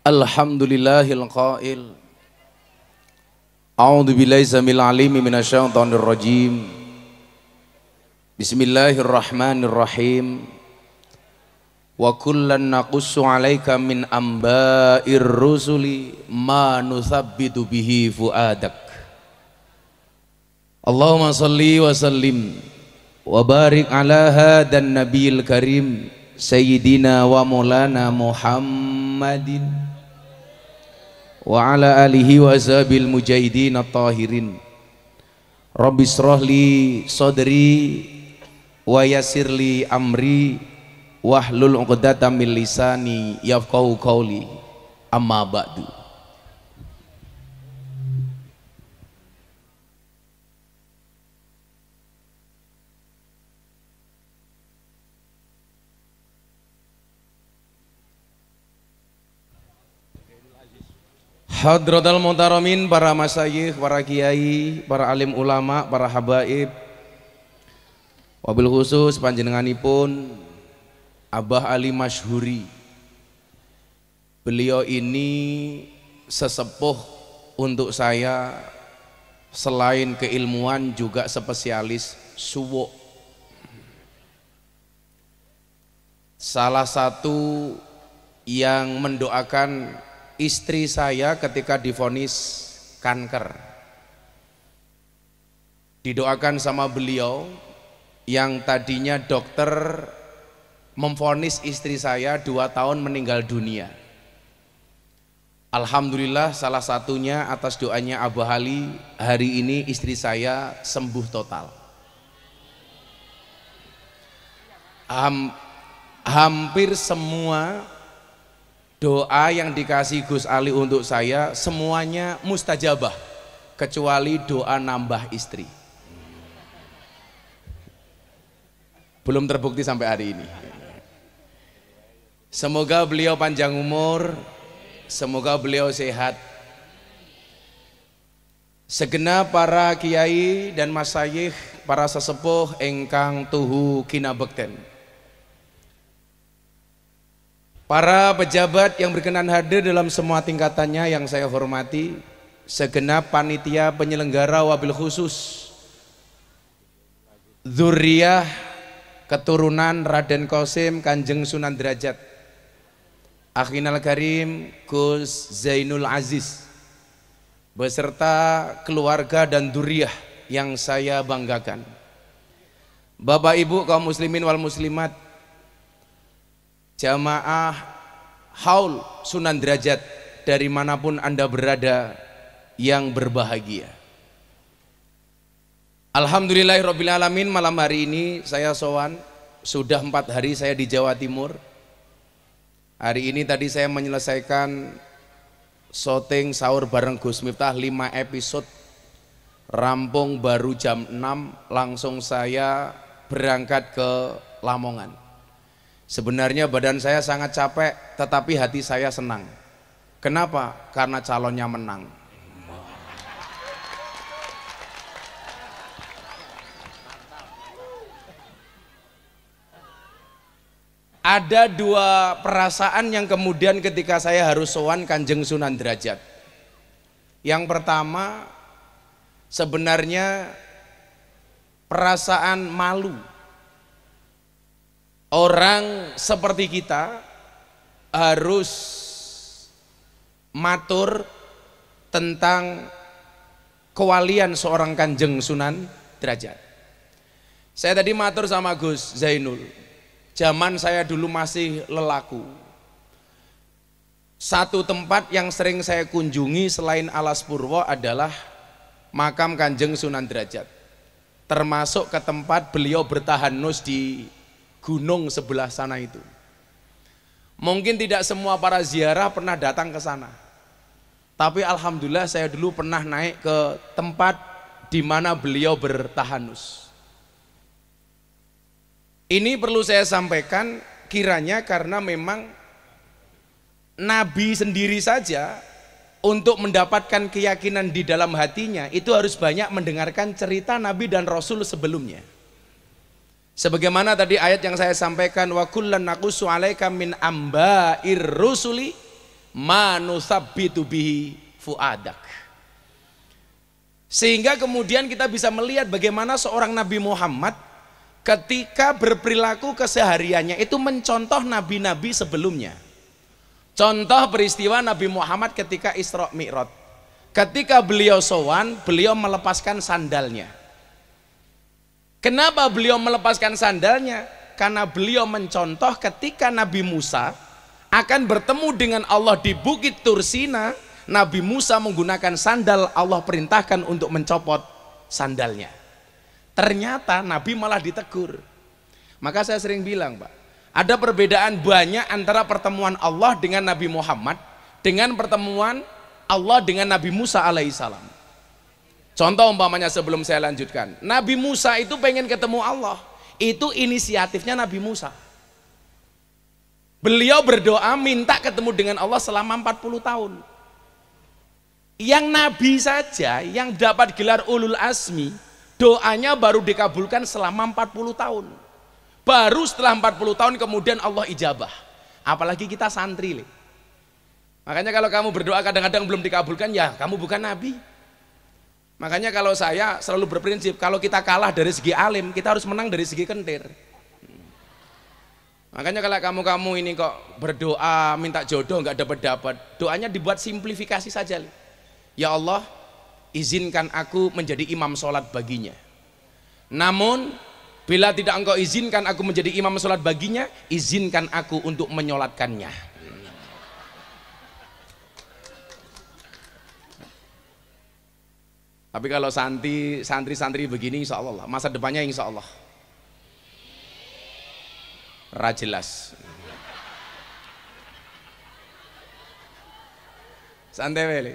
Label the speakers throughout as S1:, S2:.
S1: Alhamdulillahil qail A'udzu billahi samil alimi minasyaitonir rajim. Bismillahirrahmanirrahim. Wa kullan naqussu 'alaika min amba'ir rusuli ma nuthabbitu bihi fuadak. Allahumma shalli wa sallim wa barik ala hadan nabiyil karim sayyidina wa maulana Muhammadin wa ala alihi wa ashabil mujahidin at-tahirin. Rabbi shrah li sadri wa yassir li amri wahlul 'uqdatam min lisani yafqahu qawli. Amma ba'du. Hadratal muhtaramin, para masyayikh, para kiai, para alim ulama, para habaib, wabil khusus panjenenganipun Abah Ali Masyhuri. Beliau ini sesepuh untuk saya, selain keilmuan juga spesialis suwuk. Salah satu yang mendoakan istri saya ketika divonis kanker, didoakan sama beliau yang tadinya dokter memvonis istri saya 2 tahun meninggal dunia. Alhamdulillah salah satunya atas doanya Abah Ali, hari ini istri saya sembuh total. Hampir semua doa yang dikasih Gus Ali untuk saya semuanya mustajabah kecuali doa nambah istri. Belum terbukti sampai hari ini. Semoga beliau panjang umur, semoga beliau sehat. Segenap para kiai dan masyayikh, para sesepuh ingkang tuhu kinabekten, para pejabat yang berkenan hadir dalam semua tingkatannya yang saya hormati, segenap panitia penyelenggara wabil khusus dzurriyah keturunan Raden Qasim Kanjeng Sunan Derajat, Akhinal Karim Gus Zainul Aziz beserta keluarga dan dzurriyah yang saya banggakan. Bapak Ibu kaum muslimin wal muslimat, jamaah haul Sunan Derajat dari manapun Anda berada yang berbahagia. Alhamdulillahirabbil alamin, malam hari ini saya sowan, sudah 4 hari saya di Jawa Timur. Hari ini tadi saya menyelesaikan syuting sahur bareng Gus Miftah 5 episode, rampung baru jam 6, langsung saya berangkat ke Lamongan. Sebenarnya badan saya sangat capek, tetapi hati saya senang. Kenapa? Karena calonnya menang. Ada 2 perasaan yang kemudian ketika saya harus sowan Kanjeng Sunan Derajat. Yang pertama, sebenarnya perasaan malu. Orang seperti kita harus matur tentang kewalian seorang Kanjeng Sunan Derajat. Saya tadi matur sama Gus Zainul, zaman saya dulu masih lelaku, satu tempat yang sering saya kunjungi selain Alas Purwo adalah makam Kanjeng Sunan Derajat, termasuk ke tempat beliau bertahanus di gunung sebelah sana itu. Mungkin tidak semua para ziarah pernah datang ke sana, tapi alhamdulillah saya dulu pernah naik ke tempat di mana beliau bertahanus. Ini perlu saya sampaikan kiranya karena memang Nabi sendiri saja untuk mendapatkan keyakinan di dalam hatinya itu harus banyak mendengarkan cerita Nabi dan Rasul sebelumnya. Sebagaimana tadi ayat yang saya sampaikan, wa kullan naqussu 'alaika min amba'ir rusuli ma nusabbitu bihi fuadak. Sehingga kemudian kita bisa melihat bagaimana seorang Nabi Muhammad ketika berperilaku kesehariannya itu mencontoh nabi-nabi sebelumnya. Contoh peristiwa Nabi Muhammad ketika Isra Mi'raj. Ketika beliau sowan, beliau melepaskan sandalnya. Kenapa beliau melepaskan sandalnya? Karena beliau mencontoh ketika Nabi Musa akan bertemu dengan Allah di Bukit Tursina, Nabi Musa menggunakan sandal, Allah perintahkan untuk mencopot sandalnya. Ternyata Nabi malah ditegur. Maka saya sering bilang, Pak, ada perbedaan banyak antara pertemuan Allah dengan Nabi Muhammad dengan pertemuan Allah dengan Nabi Musa alaihissalam. Contoh umpamanya sebelum saya lanjutkan, Nabi Musa itu pengen ketemu Allah, itu inisiatifnya Nabi Musa. Beliau berdoa minta ketemu dengan Allah selama 40 tahun. Yang Nabi saja yang dapat gelar ulul azmi, doanya baru dikabulkan selama 40 tahun. Baru setelah 40 tahun kemudian Allah ijabah. Apalagi kita santri. Makanya kalau kamu berdoa kadang-kadang belum dikabulkan, ya kamu bukan Nabi. Makanya kalau saya selalu berprinsip, kalau kita kalah dari segi alim, kita harus menang dari segi kentir. Makanya kalau kamu ini kok berdoa minta jodoh nggak dapat, doanya dibuat simplifikasi saja. Ya Allah, izinkan aku menjadi imam sholat baginya. Namun bila tidak engkau izinkan aku menjadi imam sholat baginya, izinkan aku untuk menyolatkannya. Tapi kalau santri begini, insya Allah masa depannya insya Allah jelas. Santai wele.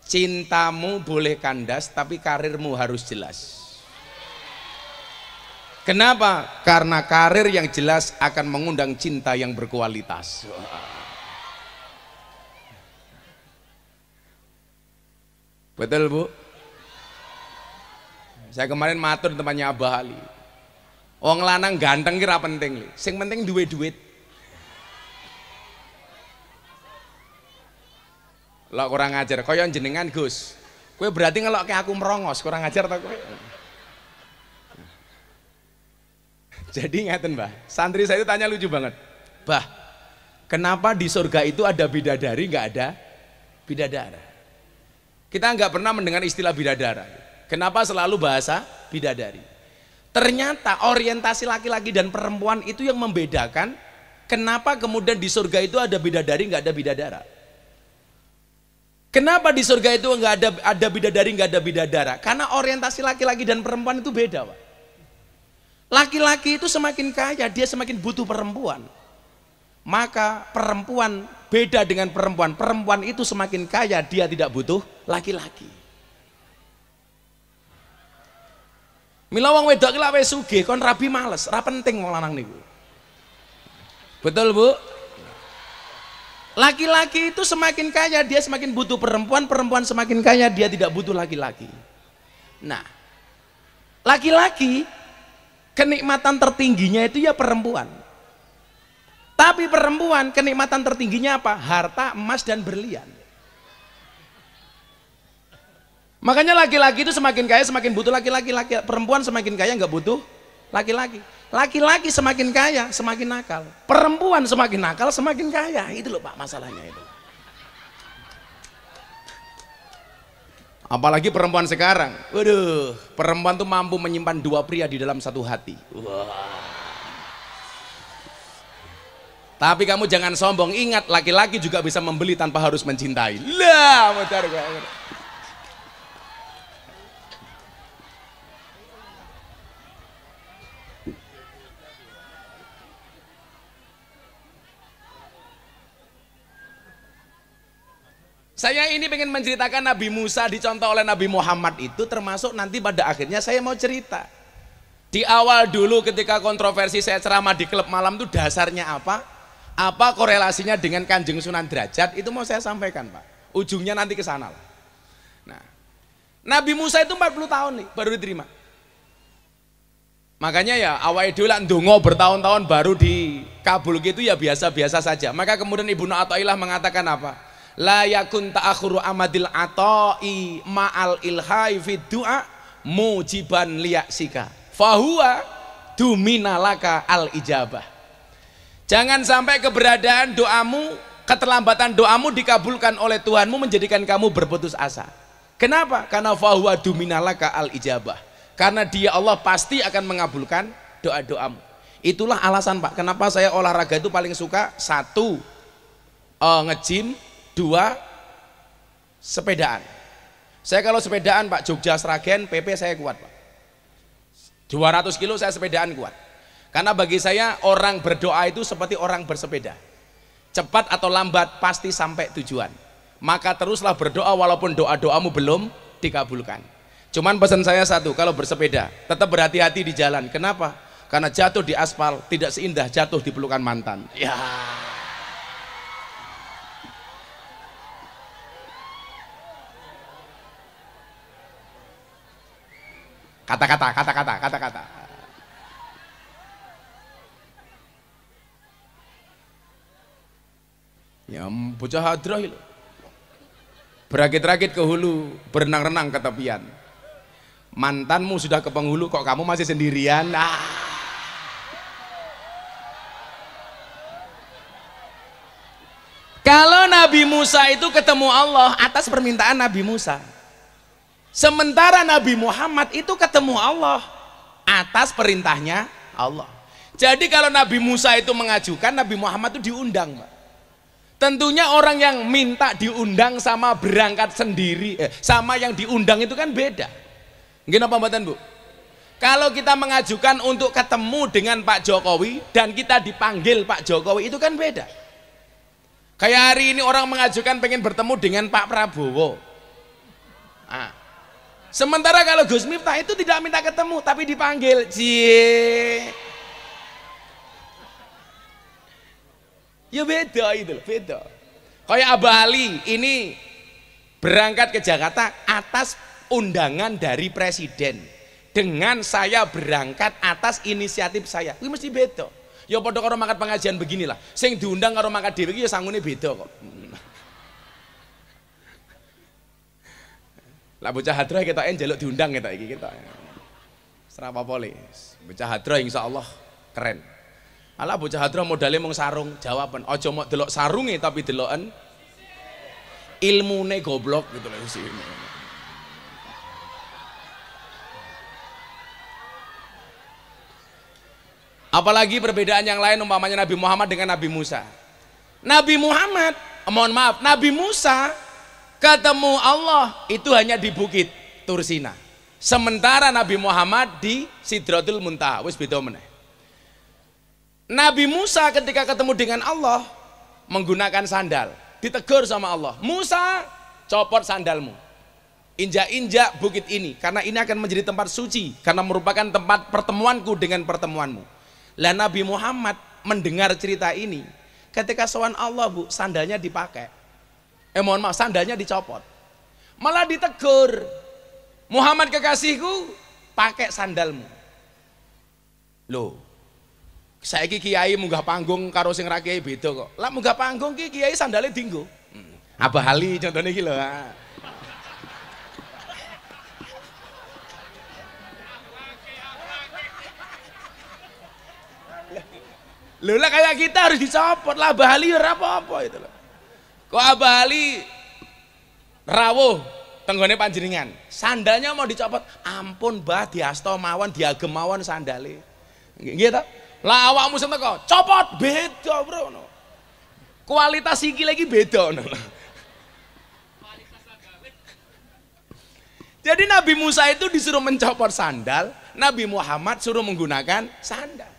S1: Cintamu boleh kandas tapi karirmu harus jelas. Kenapa? Karena karir yang jelas akan mengundang cinta yang berkualitas. Betul Bu? Saya kemarin matur tempatnya Abah Ali. Wong lanang ganteng kira penting, sing penting duwe duit. Lah kurang ajar, kaya jenengan Gus. Kowe berarti ngelokke aku merongos, kurang ajar ta kowe. Jadi ngaten, Mbah. Santri saya itu tanya lucu banget. Bah, kenapa di surga itu ada bidadari, nggak ada bidadara? Kita nggak pernah mendengar istilah bidadara. Kenapa selalu bahasa bidadari? Ternyata orientasi laki-laki dan perempuan itu yang membedakan kenapa kemudian di surga itu ada bidadari, nggak ada bidadara. Kenapa di surga itu nggak ada bidadari, nggak ada bidadara? Karena orientasi laki-laki dan perempuan itu beda, Pak. Laki-laki itu semakin kaya, dia semakin butuh perempuan. Maka perempuan beda dengan perempuan. Perempuan itu semakin kaya, dia tidak butuh laki-laki. Mila wong wedok ki lak wis sugih kon rabi males, ora penting wong lanang niku. Betul, Bu? Laki-laki itu semakin kaya, dia semakin butuh perempuan, perempuan semakin kaya, dia tidak butuh laki-laki. Nah, laki-laki kenikmatan tertingginya itu ya perempuan. Tapi perempuan kenikmatan tertingginya apa? Harta, emas dan berlian. Makanya laki-laki itu semakin kaya semakin butuh laki-laki, perempuan semakin kaya nggak butuh laki-laki. Laki-laki semakin kaya semakin nakal, perempuan semakin nakal semakin kaya. Itu loh Pak masalahnya itu. Apalagi perempuan sekarang, waduh, perempuan tuh mampu menyimpan dua pria di dalam satu hati. Wah. Tapi kamu jangan sombong, ingat laki-laki juga bisa membeli tanpa harus mencintai. Lah, modar gue. Saya ini pengen menceritakan Nabi Musa dicontoh oleh Nabi Muhammad itu, termasuk nanti pada akhirnya saya mau cerita. Di awal dulu ketika kontroversi saya ceramah di klub malam itu dasarnya apa? Apa korelasinya dengan Kanjeng Sunan Derajat? Itu mau saya sampaikan, Pak. Ujungnya nanti ke sana lah. Nah, Nabi Musa itu 40 tahun nih baru diterima. Makanya ya awake dhewe lak ndonga bertahun-tahun baru dikabul gitu ya biasa-biasa saja. Maka kemudian Ibnu Athaillah mengatakan apa? La yakun ta'akhuru amadil ata'i ma'al ilhai fid du'a mujiban liyaksika fahuwa duminalaka al ijabah. Jangan sampai keberadaan doamu, keterlambatan doamu dikabulkan oleh Tuhanmu menjadikan kamu berputus asa. Kenapa? Karena fahuwa duminalaka al ijabah. Karena dia Allah pasti akan mengabulkan doa-doamu. Itulah alasan Pak, kenapa saya olahraga itu paling suka. Satu, nge-gym. Dua, sepedaan. Saya kalau sepedaan Pak, Jogja Sragen PP saya kuat Pak. 200 kilo saya sepedaan kuat. Karena bagi saya orang berdoa itu seperti orang bersepeda. Cepat atau lambat pasti sampai tujuan. Maka teruslah berdoa walaupun doa-doamu belum dikabulkan. Cuman pesan saya satu, kalau bersepeda tetap berhati-hati di jalan. Kenapa? Karena jatuh di aspal tidak seindah jatuh di pelukan mantan. Ya. Kata-kata. Ya bocah hadrah itu. Berakit-rakit ke hulu, berenang-renang ke tepian. Mantanmu sudah ke penghulu kok kamu masih sendirian. Kalau Nabi Musa itu ketemu Allah atas permintaan Nabi Musa, sementara Nabi Muhammad itu ketemu Allah atas perintahnya Allah. Jadi kalau Nabi Musa itu mengajukan, Nabi Muhammad itu diundang Pak. Tentunya orang yang minta diundang sama berangkat sendiri sama yang diundang itu kan beda. Gini apa mbak Bu? Kalau kita mengajukan untuk ketemu dengan Pak Jokowi dan kita dipanggil Pak Jokowi itu kan beda. Kayak hari ini orang mengajukan pengen bertemu dengan Pak Prabowo. Nah, sementara kalau Gus Miftah itu tidak minta ketemu tapi dipanggil. Cie. Ya beda itu loh, beda. Kayak Abah Ali ini berangkat ke Jakarta atas undangan dari presiden, dengan saya berangkat atas inisiatif saya. Ini mesti beda. Ya padha karo mangkat pengajian beginilah. Sing diundang karo mangkat dhewe iki ya sangune beda kok. Lah bocah hadroh ketoke njaluk diundang ketok iki ketok. Ora apa-apa le. Bocah hadroh insyaallah keren. Alah bocah hadroh modale mung sarung, jawaban. Aja mok delok sarunge tapi deloken ilmune goblok gitu lho sih. Apalagi perbedaan yang lain umpamanya Nabi Muhammad dengan Nabi Musa. Nabi Muhammad, mohon maaf, Nabi Musa ketemu Allah itu hanya di Bukit Tursina. Sementara Nabi Muhammad di Sidratul Muntaha, wis beda meneh. Nabi Musa ketika ketemu dengan Allah menggunakan sandal, ditegur sama Allah. Musa, copot sandalmu. Injak-injak bukit ini karena ini akan menjadi tempat suci karena merupakan tempat pertemuanku dengan pertemuanmu. Lah Nabi Muhammad mendengar cerita ini ketika sowan Allah Bu, sandalnya dipakai. Mohon maaf, sandalnya dicopot. Malah ditegur. Muhammad kekasihku, pakai sandalmu. Loh, saiki kiai munggah panggung karo sing ra kiai beda kok. Lah munggah panggung ki kiai sandale dienggo. Abah Ali contohnya iki lho. Loh lah kayak kita harus dicopot lah. Abah Ali ora apa-apa itu loh. Kok Abah Ali rawuh tenggone panjenengan, sandalnya mau dicopot, ampun Mbah diasto mawon diagem mawon sandale. Nggih ta? Lah awakmu sing teko, copot beda, Bro. Kualitas iki lagi beda ngono. Jadi Nabi Musa itu disuruh mencopot sandal, Nabi Muhammad suruh menggunakan sandal.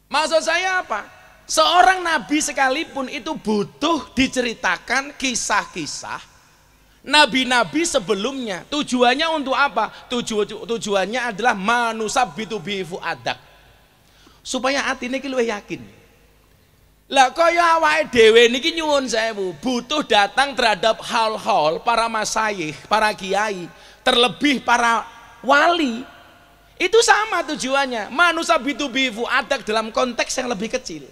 S1: Maksud saya apa? Seorang nabi sekalipun itu butuh diceritakan kisah-kisah nabi-nabi sebelumnya. Tujuannya untuk apa? Tujuannya adalah manusabbitu bi fuadak. Supaya atine iki luwih yakin. Lah kaya awake dhewe niki nyuwun sewu, butuh datang terhadap hal-hal para masyayikh, para kiai, terlebih para wali. Itu sama tujuannya. Manusabitu bi fuadak dalam konteks yang lebih kecil.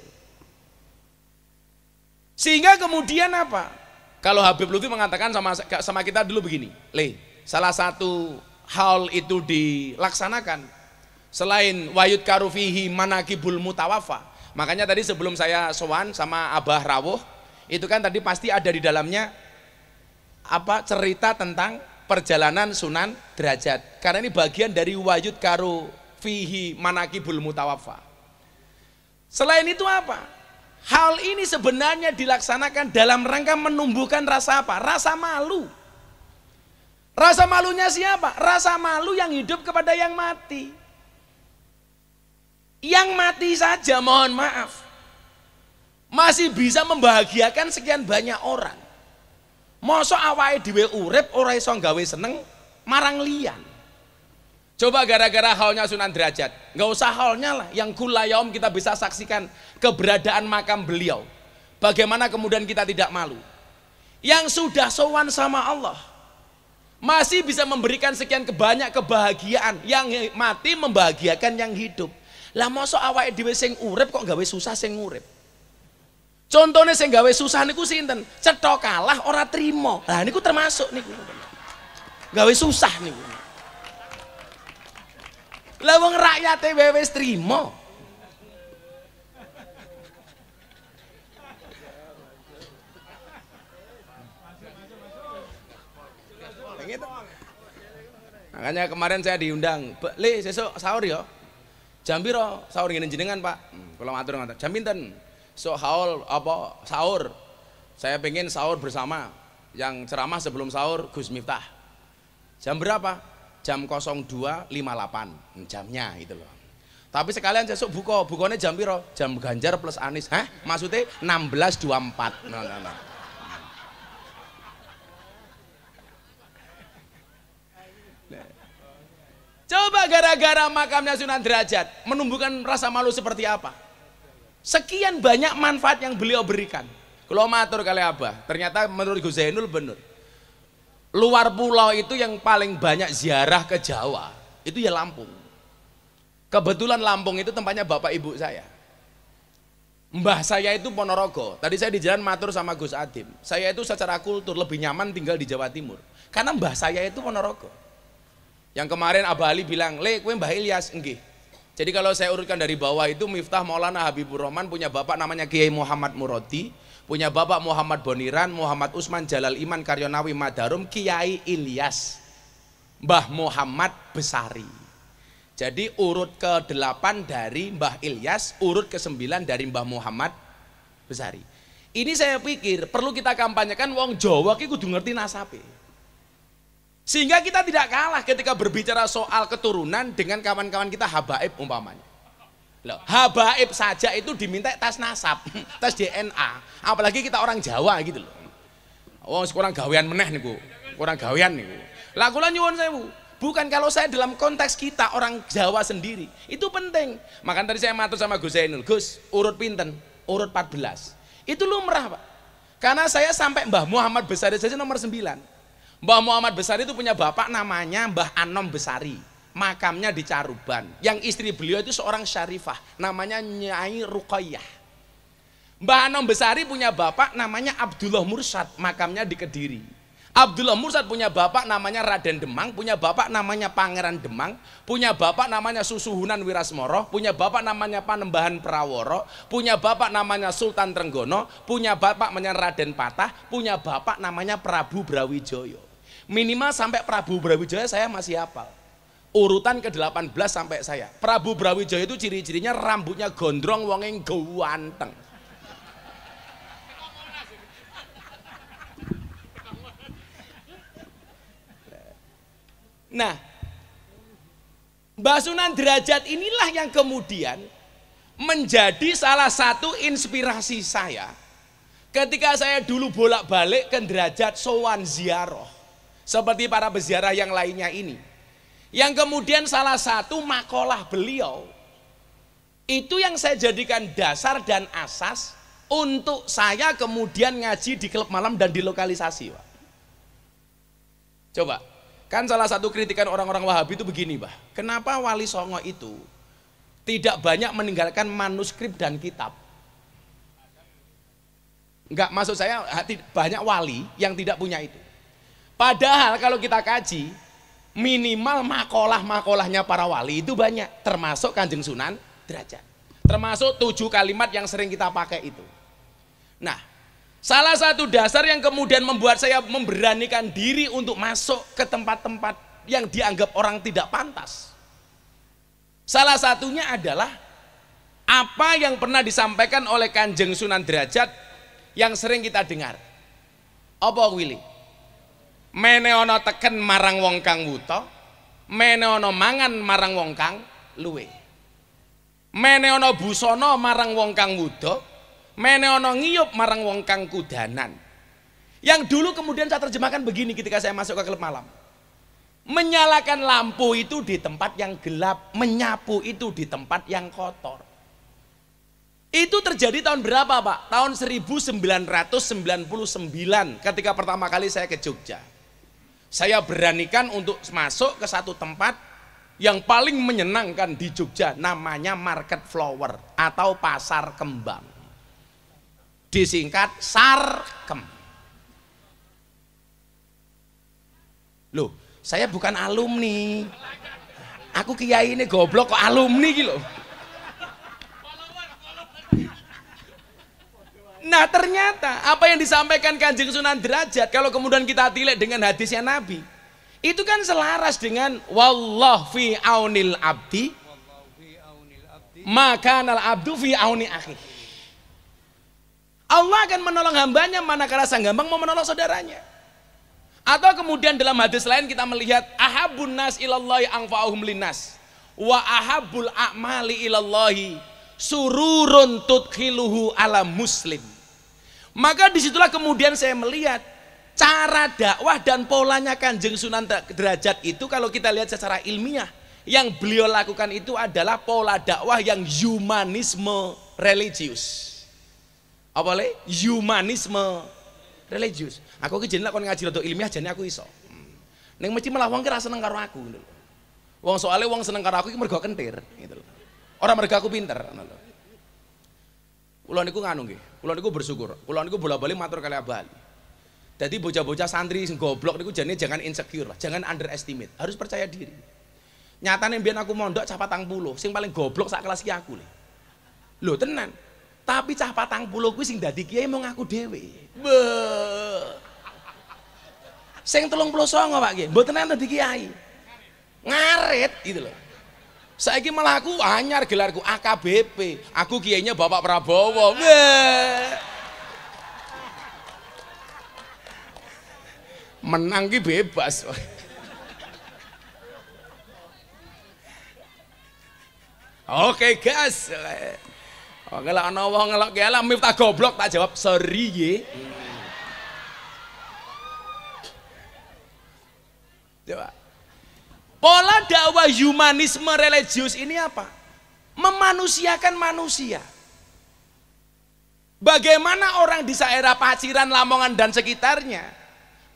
S1: Sehingga kemudian apa? Kalau Habib Lutfi mengatakan sama kita dulu begini, salah satu hal itu dilaksanakan selain wayud karufihi manakibul mutawafa. Makanya tadi sebelum saya sowan sama Abah Rawuh, itu kan tadi pasti ada di dalamnya apa cerita tentang perjalanan Sunan Derajat. Karena ini bagian dari wayud karufihi manakibul mutawafa. Selain itu apa? Hal ini sebenarnya dilaksanakan dalam rangka menumbuhkan rasa apa? Rasa malu. Rasa malunya siapa? Rasa malu yang hidup kepada yang mati. Yang mati saja mohon maaf masih bisa membahagiakan sekian banyak orang. Mosok awake dhewe urip ora iso gawe seneng marang liyan. Coba gara-gara haulnya Sunan Derajat, nggak usah haulnya lah, yang kulayaum kita bisa saksikan keberadaan makam beliau. Bagaimana kemudian kita tidak malu? Yang sudah sowan sama Allah masih bisa memberikan sekian banyak kebahagiaan, yang mati membahagiakan yang hidup. Lah mosok awake dhewe sing urip kok gawe susah sing urip. Contohnya sing gawe susah niku sinten? Cetha kalah ora trimo. Lah niku termasuk niku. Gawe susah niku. Lah wong rakyate wis trimo. Makanya kemarin saya diundang, "Le, sesuk sahur ya." Jam piro sahur ngene jenengan, Pak? Kula matur ngoten. Jam pinten? So haul apa sahur? Saya pengen sahur bersama. Yang ceramah sebelum sahur Gus Miftah. Jam berapa? Jam 02.58 jamnya itu loh. Tapi sekalian sesuk bukanya jam piro? Jam Ganjar plus Anies. Hah? Maksudnya 16.24. Nah. Coba gara-gara makamnya Sunan Derajat menumbuhkan rasa malu seperti apa? Sekian banyak manfaat yang beliau berikan. Kalau matur kali Abah, ternyata menurut Gus Zainul benar. Luar pulau itu yang paling banyak ziarah ke Jawa itu ya Lampung. Kebetulan Lampung itu tempatnya bapak ibu saya. Mbah saya itu Ponorogo. Tadi saya di jalan matur sama Gus Adim. Saya itu secara kultur lebih nyaman tinggal di Jawa Timur. Karena mbah saya itu Ponorogo. Yang kemarin Abah Ali bilang, "Le, kowe Mbah Ilyas." Nggih. Jadi kalau saya urutkan dari bawah itu Miftah Maulana Habibur Rahman punya bapak namanya Kiai Muhammad Murodi. Punya bapak Muhammad Boniran, Muhammad Usman Jalal Iman Karyonawi Madarum, Kiai Ilyas, Mbah Muhammad Besari. Jadi urut ke-8 dari Mbah Ilyas, urut ke-9 dari Mbah Muhammad Besari. Ini saya pikir perlu kita kampanyekan wong Jawa ki kudu ngerti nasabe. Sehingga kita tidak kalah ketika berbicara soal keturunan dengan kawan-kawan kita habaib umpamanya. Loh, habaib saja itu diminta tes nasab, tes DNA, apalagi kita orang Jawa gitu loh. Oh, kurang gawean meneh niku, kurang gawean niku. Lah kula nyuwun sewu, bukan kalau saya dalam konteks kita orang Jawa sendiri, itu penting. Makanya tadi saya matur sama Gus Zainul, "Gus, urut pinten?" Urut 14. Itu lumrah, Pak. Karena saya sampai Mbah Muhammad Besari saja nomor 9. Mbah Muhammad Besari itu punya bapak namanya Mbah Anom Besari. Makamnya di Caruban. Yang istri beliau itu seorang syarifah, namanya Nyai Ruqayyah. Mbah Anom Besari punya bapak namanya Abdullah Mursyad, makamnya di Kediri. Abdullah Mursyad punya bapak namanya Raden Demang, punya bapak namanya Pangeran Demang, punya bapak namanya Susuhunan Wirasmoro, punya bapak namanya Panembahan Praworo, punya bapak namanya Sultan Trenggono, punya bapak namanya Raden Patah, punya bapak namanya Prabu Brawijaya. Minimal sampai Prabu Brawijaya saya masih hafal. Urutan ke-18 sampai saya. Prabu Brawijaya itu ciri-cirinya rambutnya gondrong, wonge ganteng. Nah, Mbah Sunan Derajat inilah yang kemudian menjadi salah satu inspirasi saya ketika saya dulu bolak-balik ke Derajat sowan ziarah seperti para peziarah yang lainnya ini. Yang kemudian salah satu makalah beliau itu yang saya jadikan dasar dan asas untuk saya kemudian ngaji di klub malam dan di lokalisasi, Pak. Coba, Kan salah satu kritikan orang-orang Wahabi itu begini, Bah. Kenapa Wali Songo itu tidak banyak meninggalkan manuskrip dan kitab? Enggak, maksud saya banyak wali yang tidak punya itu. Padahal kalau kita kaji, minimal makalah-makalahnya para wali itu banyak, termasuk Kanjeng Sunan Derajat. Termasuk 7 kalimat yang sering kita pakai itu. Nah, salah satu dasar yang kemudian membuat saya memberanikan diri untuk masuk ke tempat-tempat yang dianggap orang tidak pantas. Salah satunya adalah apa yang pernah disampaikan oleh Kanjeng Sunan Derajat yang sering kita dengar. Apa Willy? Mene ono teken marang wong kang wuta, mene ono mangan marang wong kang luwe. Mene ono busana marang wong kang wuda, mene ono ngiyup marang wong kang kudanan. Yang dulu kemudian saya terjemahkan begini ketika saya masuk ke klub malam. Menyalakan lampu itu di tempat yang gelap, menyapu itu di tempat yang kotor. Itu terjadi tahun berapa, Pak? Tahun 1999 ketika pertama kali saya ke Jogja. Saya beranikan untuk masuk ke satu tempat yang paling menyenangkan di Jogja, namanya Market Flower atau Pasar Kembang. Disingkat Sarkem. Loh, saya bukan alumni. Aku kiai ini goblok kok alumni gitu. Nah, ternyata apa yang disampaikan Kanjeng Sunan Derajat kalau kemudian kita tilik dengan hadisnya Nabi, itu kan selaras dengan wallah fi aunil abdi maka nal abdu fi auni akhi. Allah akan menolong hambanya manakala sang hamba mau menolong saudaranya. Atau kemudian dalam hadis lain kita melihat ahabun nas ilallahi anfa'uhum linnas wa ahabul a'mali ilallahi sururun tudkhiluhu ala muslim. Maka disitulah kemudian saya melihat cara dakwah dan polanya Kanjeng Sunan Derajat itu kalau kita lihat secara ilmiah, yang beliau lakukan itu adalah pola dakwah yang humanisme religius. Apa le? Humanisme religius. Aku ki jeneng kon ngaji rada ilmiah jane aku iso. Ning mesti malah wong ki ra seneng karo aku ngono lho. Wong soalé wong seneng karo aku iki mergo kentir gitu lho. Ora mergo aku pinter ngono lho. Kula niku nganu nggih, kula niku bersyukur. Kula niku bola-bali matur kali Abah Ali. Jadi bocah-bocah santri sing goblok niku jane jangan insecure lah, jangan underestimate, harus percaya diri. Nyatane mbiyen aku mondok cah 40, sing paling goblok sak kelas ki aku lho. Lho tenan. Tapi cah 40 kuwi sing dadi kiai mau ngaku dhewe. Sing 39 Pak nggih, mboten dadi kiai. Ngarit gitu loh. Saiki malah aku anyar gelarku AKBP. Aku kiainya Bapak Prabowo. Menang ki bebas. Oke, gas. Oh, kalau ana wong ngelok ki ala Miftah goblok tak jawab sorry nggih. Coba. Pola dakwah humanisme religius ini apa? Memanusiakan manusia. Bagaimana orang di daerah Paciran, Lamongan dan sekitarnya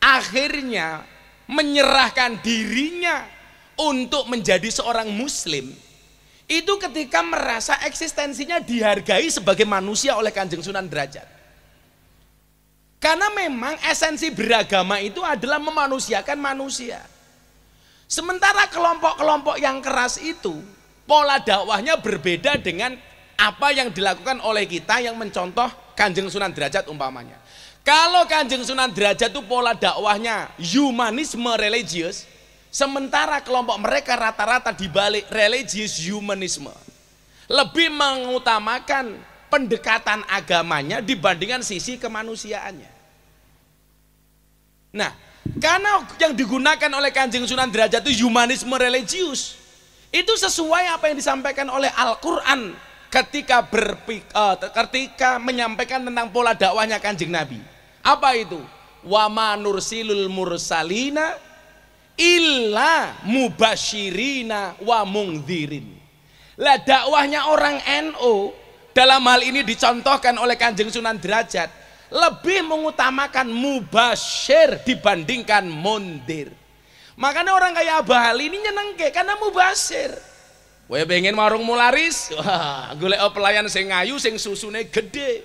S1: akhirnya menyerahkan dirinya untuk menjadi seorang muslim. Itu ketika merasa eksistensinya dihargai sebagai manusia oleh Kanjeng Sunan Derajat. Karena memang esensi beragama itu adalah memanusiakan manusia. Sementara kelompok-kelompok yang keras itu pola dakwahnya berbeda dengan apa yang dilakukan oleh kita yang mencontoh Kanjeng Sunan Derajat umpamanya. Kalau Kanjeng Sunan Derajat itu pola dakwahnya humanisme religius, sementara kelompok mereka rata-rata dibalik religius humanisme, lebih mengutamakan pendekatan agamanya dibandingkan sisi kemanusiaannya. Nah, karena yang digunakan oleh Kanjeng Sunan Derajat itu humanisme religius, itu sesuai apa yang disampaikan oleh Al-Quran ketika menyampaikan tentang pola dakwahnya Kanjeng Nabi. Apa itu? Wa ma nursilul mursalina illa mubasyirina wa mungdzirin. Lah dakwahnya orang NU dalam hal ini dicontohkan oleh Kanjeng Sunan Derajat lebih mengutamakan mubasyir dibandingkan mundir. Makanya orang kayak Abah Ali ini nyenengke karena mubasir. Kowe pengen warungmu laris? Wah, golek pelayan sing ayu sing susune gede.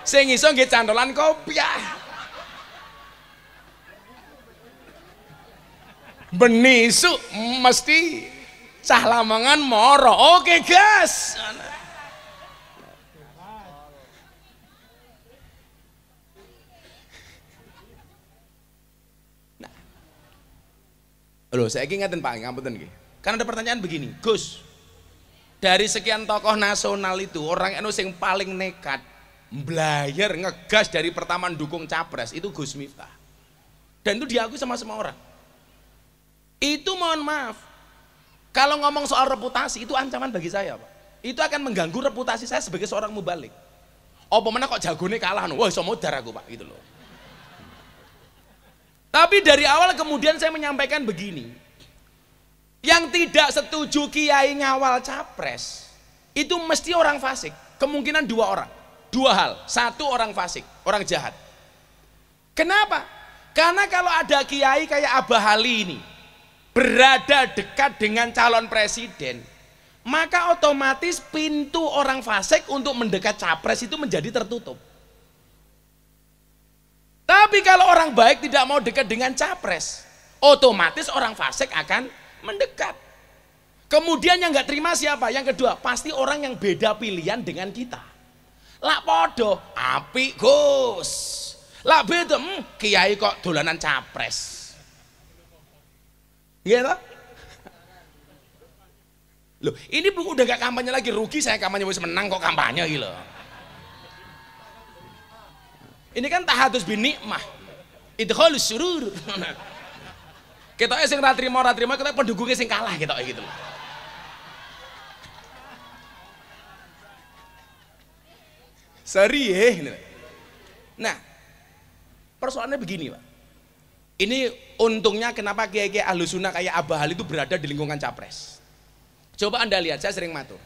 S1: Sing iso nggih cantolan kopiah. Benisu mesti cah Lamongan moro. Oke, gas. Loh, saya ingatin Pak, ngapunten nggih. Kan ada pertanyaan begini, Gus. Dari sekian tokoh nasional itu, orang anu sing paling nekat mblayar ngegas dari pertama dukung capres itu Gus Miftah. Dan itu diakui sama semua orang. Itu mohon maaf. Kalau ngomong soal reputasi itu ancaman bagi saya, Pak. Itu akan mengganggu reputasi saya sebagai seorang mubalik. Apa mana kok jagone kalah, wah iso modar aku, Pak, gitu loh. Tapi dari awal kemudian saya menyampaikan begini, yang tidak setuju kiai ngawal capres itu mesti orang fasik, kemungkinan dua hal, satu orang fasik, orang jahat. Kenapa? Karena kalau ada kiai kayak Abah Ali ini berada dekat dengan calon presiden, maka otomatis pintu orang fasik untuk mendekat capres itu menjadi tertutup. Tapi kalau orang baik tidak mau dekat dengan capres, otomatis orang fasik akan mendekat. Kemudian yang nggak terima siapa? Yang kedua, pasti orang yang beda pilihan dengan kita. Lak podo, apik Gus. Lak beda, kiai kok dolanan capres. Gitu? Loh, ini udah gak kampanye lagi, rugi saya kampanye wis menang kok kampanye gitu. Ini kan tahadus bin nikmah, idkhalus surur. Ketoke sing ra trimo ketoke pendukungnya sing kalah ketoke gitu. Seri ya. Nah, persoalannya begini, Pak. Ini untungnya kenapa kiai-kiai Ahlus Sunnah kayak Abah Ali itu berada di lingkungan capres. Coba Anda lihat, saya sering matur.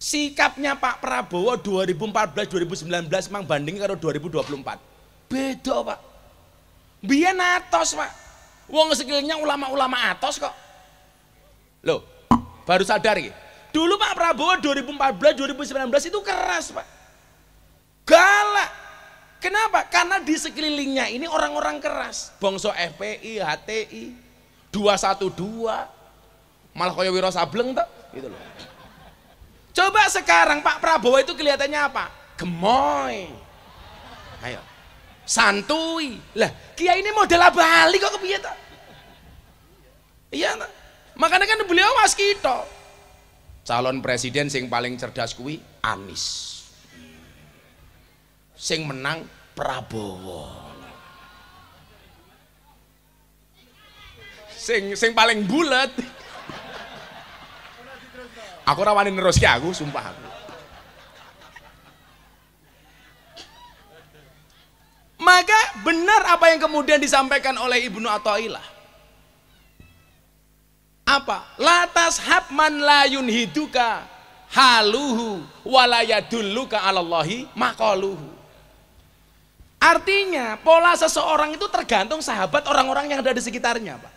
S1: Sikapnya Pak Prabowo 2014-2019 memang banding karo 2024. Beda, Pak. Biyen atos, Pak. Wong sekilingnya ulama-ulama atos kok. Loh, baru sadar ya. Dulu Pak Prabowo 2014-2019 itu keras, Pak. Galak. Kenapa? Karena di sekelilingnya ini orang-orang keras. Bangsa FPI, HTI, 212. Malah kaya Wiro Sableng tak? Gitu loh. Coba sekarang Pak Prabowo itu kelihatannya apa? Gemoy. Ayo. Santuy. Lah, kiai ini model Bali kok kepiye ta? Iya ta? Makanya kan beliau mas kita. Calon presiden sing paling cerdas kuwi Anies. Sing menang Prabowo. Sing paling bulet. Aku rawani neruski aku, sumpah aku. Maka benar apa yang kemudian disampaikan oleh Ibnu Athaillah. Apa? Latas habman la yunhiduka haluhu walayadulluka alallahi maqaluhu. Artinya pola seseorang itu tergantung sahabat orang-orang yang ada di sekitarnya, Pak.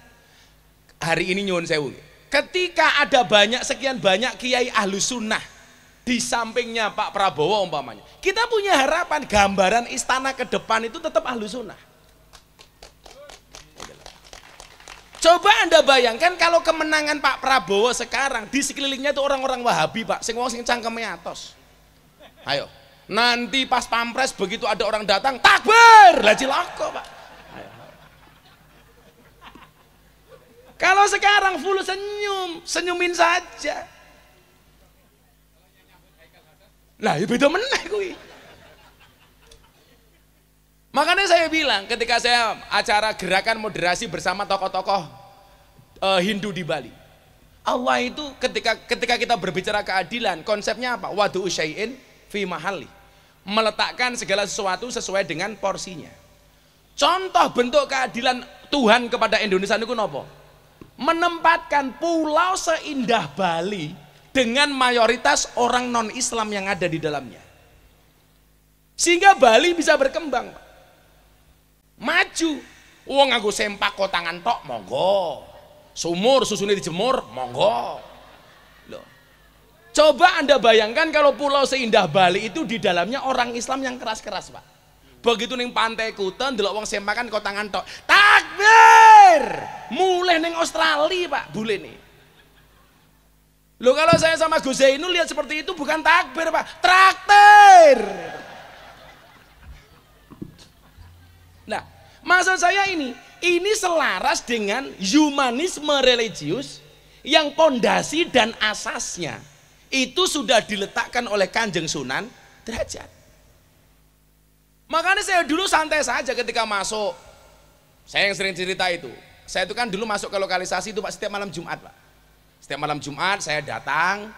S1: Hari ini nyuwun sewu. Ketika ada sekian banyak kiai Ahlus Sunnah di sampingnya Pak Prabowo umpamanya, kita punya harapan gambaran istana ke depan itu tetap Ahlus Sunnah. Coba Anda bayangkan kalau kemenangan Pak Prabowo sekarang di sekelilingnya itu orang-orang Wahabi, Pak, sing wong sing cangkeme atos. Ayo, nanti pas pampres begitu ada orang datang, takbir, lah cilaka, Pak. Kalau sekarang full senyumin saja. Lah, ya beda meneh kuwi. Makanya saya bilang ketika saya acara gerakan moderasi bersama tokoh-tokoh Hindu di Bali. Allah itu ketika kita berbicara keadilan, konsepnya apa? Wadu syai'in fi mahalli. Meletakkan segala sesuatu sesuai dengan porsinya. Contoh bentuk keadilan Tuhan kepada Indonesia niku napa? Menempatkan pulau seindah Bali dengan mayoritas orang non-Islam yang ada di dalamnya. Sehingga Bali bisa berkembang, Pak. Maju. Wong nganggo sempak kok tangan tok, monggo. Sumur susune dijemur, monggo. Loh. Coba Anda bayangkan kalau pulau seindah Bali itu di dalamnya orang Islam yang keras-keras, Pak. Begitu ning Pantai Kuta ndelok wong sempakan kok tangan tok. Takbir! Mulih ning Australia, Pak, bule nih. Loh, kalau saya sama Gus Zainul lihat seperti itu bukan takbir, Pak, traktir. Nah, maksud saya ini selaras dengan humanisme religius yang pondasi dan asasnya itu sudah diletakkan oleh Kanjeng Sunan Derajat. Makanya saya dulu santai saja ketika masuk. Saya yang sering cerita itu. Saya itu kan dulu masuk ke lokalisasi itu, Pak, setiap malam Jumat, Pak. Setiap malam Jumat saya datang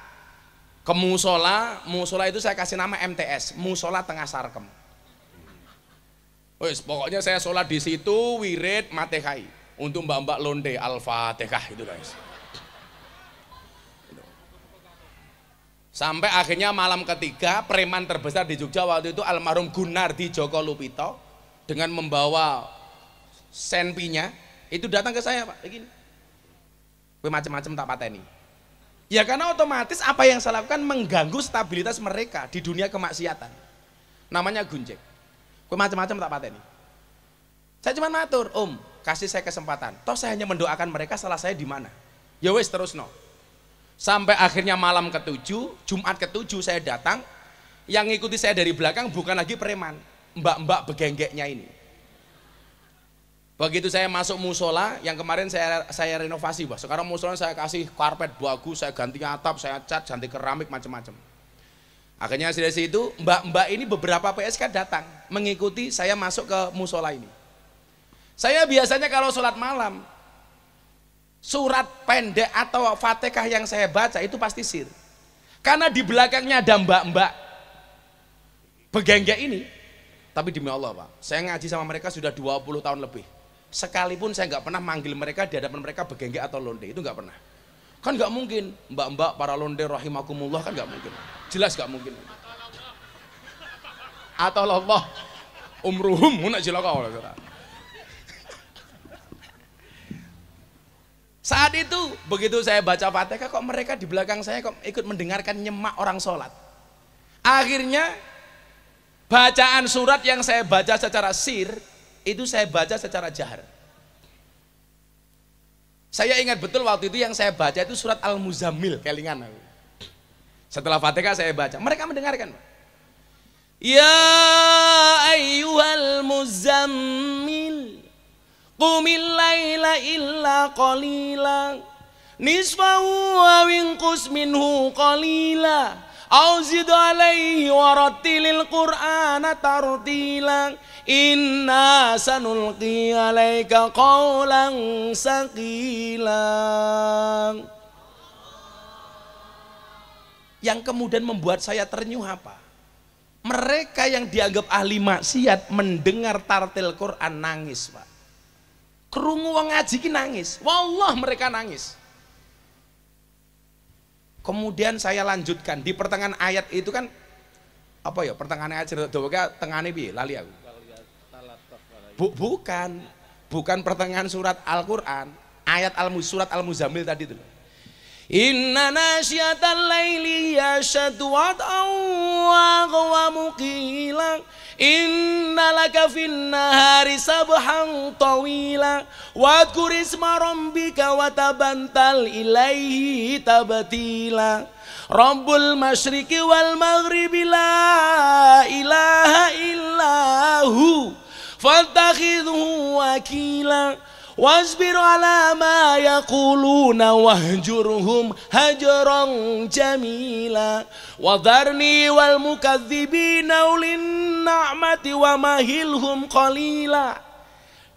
S1: ke musola itu saya kasih nama MTS, Musola Tengah Sarkem. Wes, pokoknya saya sholat di situ, wirid, matehai untuk mbak-mbak londe, Al-Fatihah itu, guys. Sampai akhirnya malam ketiga, preman terbesar di Jogja waktu itu almarhum Gunardi Joko Lupito dengan membawa senpinya itu datang ke saya, Pak, begini. Macam-macam tak pateni. Ya karena otomatis apa yang saya lakukan mengganggu stabilitas mereka di dunia kemaksiatan. Namanya gunjek. Macam-macam tak pateni. Saya cuma matur, Om, kasih saya kesempatan. Toh saya hanya mendoakan mereka, salah saya di mana? Ya wes, terus no. Sampai akhirnya malam ke-7, Jumat ke-7 saya datang. Yang ngikuti saya dari belakang bukan lagi preman, mbak-mbak begenggeknya ini. Begitu saya masuk musola yang kemarin saya renovasi, Pak. Sekarang musola saya kasih karpet bagus, saya ganti atap, saya cat, ganti keramik, macam-macam. Akhirnya dari situ mbak-mbak ini beberapa PSK datang mengikuti saya masuk ke musola ini. Saya biasanya kalau sholat malam surat pendek atau Fatihah yang saya baca itu pasti sir. Karena di belakangnya ada mbak-mbak begenggek ini. Tapi demi Allah, Pak, saya ngaji sama mereka sudah 20 tahun lebih. Sekalipun saya nggak pernah manggil mereka di hadapan mereka begenggek atau londe, itu nggak pernah. Kan nggak mungkin, mbak-mbak para londe rahimakumullah, kan nggak mungkin. Jelas nggak mungkin. Atau Allah umruhum munak jilaka. Saat itu begitu saya baca Fatihah kok mereka di belakang saya kok ikut mendengarkan nyemak orang sholat. Akhirnya bacaan surat yang saya baca secara sir itu saya baca secara jahar. Saya ingat betul waktu itu yang saya baca itu surat Al-Muzammil, kelingan aku. Setelah Fatihah saya baca, mereka mendengarkan. Ya ayyuhal muzammil qumil laila illa qalila nisfahu wa winqus minhu qalila auzid alaihi warattilil qur'ana tartila inna sanulqi alaika qawlan saqila. Yang kemudian membuat saya ternyuh apa? Mereka yang dianggap ahli maksiat mendengar tartil Quran nangis, Pak. Krungu wong ngaji ki nangis. Wallah mereka nangis. Kemudian saya lanjutkan di pertengahan ayat itu kan apa ya? Pertengahan ayat cerita tengahane piye? Lali aku. Bukan pertengahan surat Al-Qur'an, ayat surat Al-Muzammil tadi itu. Inna nasyatal laili yashadu wat'aw wa qawamu qila inna laka fin nahari sabhan tawila wadhkur isma rabbika wa tabantal ilaihi tabtila Rabbul masyriqi wal maghribi la ilaha illahu fattakhidhu wakila wasbir ala ma yaquluna wahjurhum hajran jamila wadharni wal mukadzibina ulin na'mati wa mahilhum qalila.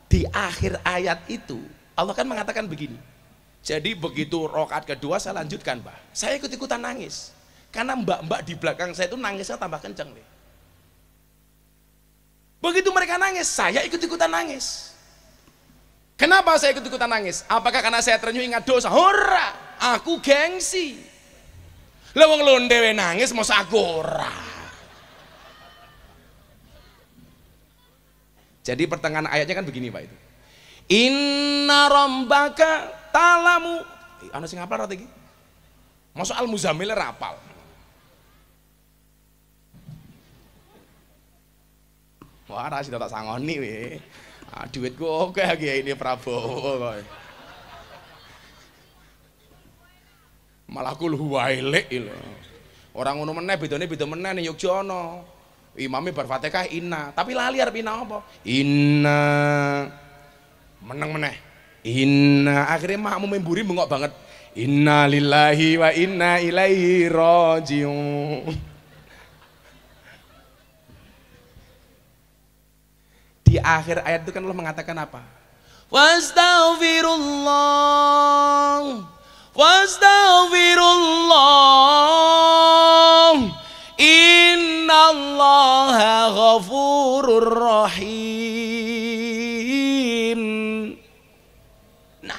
S1: Di akhir ayat itu Allah kan mengatakan begini. Jadi begitu rakaat kedua saya lanjutkan, Pak. Saya ikut-ikutan nangis karena mbak-mbak di belakang saya itu nangisnya tambah kenceng deh. Begitu mereka nangis, saya ikut-ikutan nangis. Kenapa saya ikut-ikutan nangis? Apakah karena saya ternyuh ingat dosa? Ora, aku gengsi. Lah wong londe nangis masa aku ora. Jadi pertengahan ayatnya kan begini Pak itu. Inna rabbaka ta'lamu. Ana sing hafal ora iki? Masuk Al-Muzammil rapal. Wah, ra sida tak sangoni we. Duitku oke iki ini Prabowo kok. Malah kul huwailek lho. Ora ngono meneh bedane beda meneh ning Yogya ana. Imame bar Fatihah inna, tapi lali arep inna apa? Inna. Meneng meneh. Inna akhirnya makmu memburi bengok banget. Inna lillahi wa inna ilaihi rajiun. Di akhir ayat itu kan Allah mengatakan apa? Wastaghfirullah. Wastaghfirullah. Innallaha ghafurur rahim. Nah,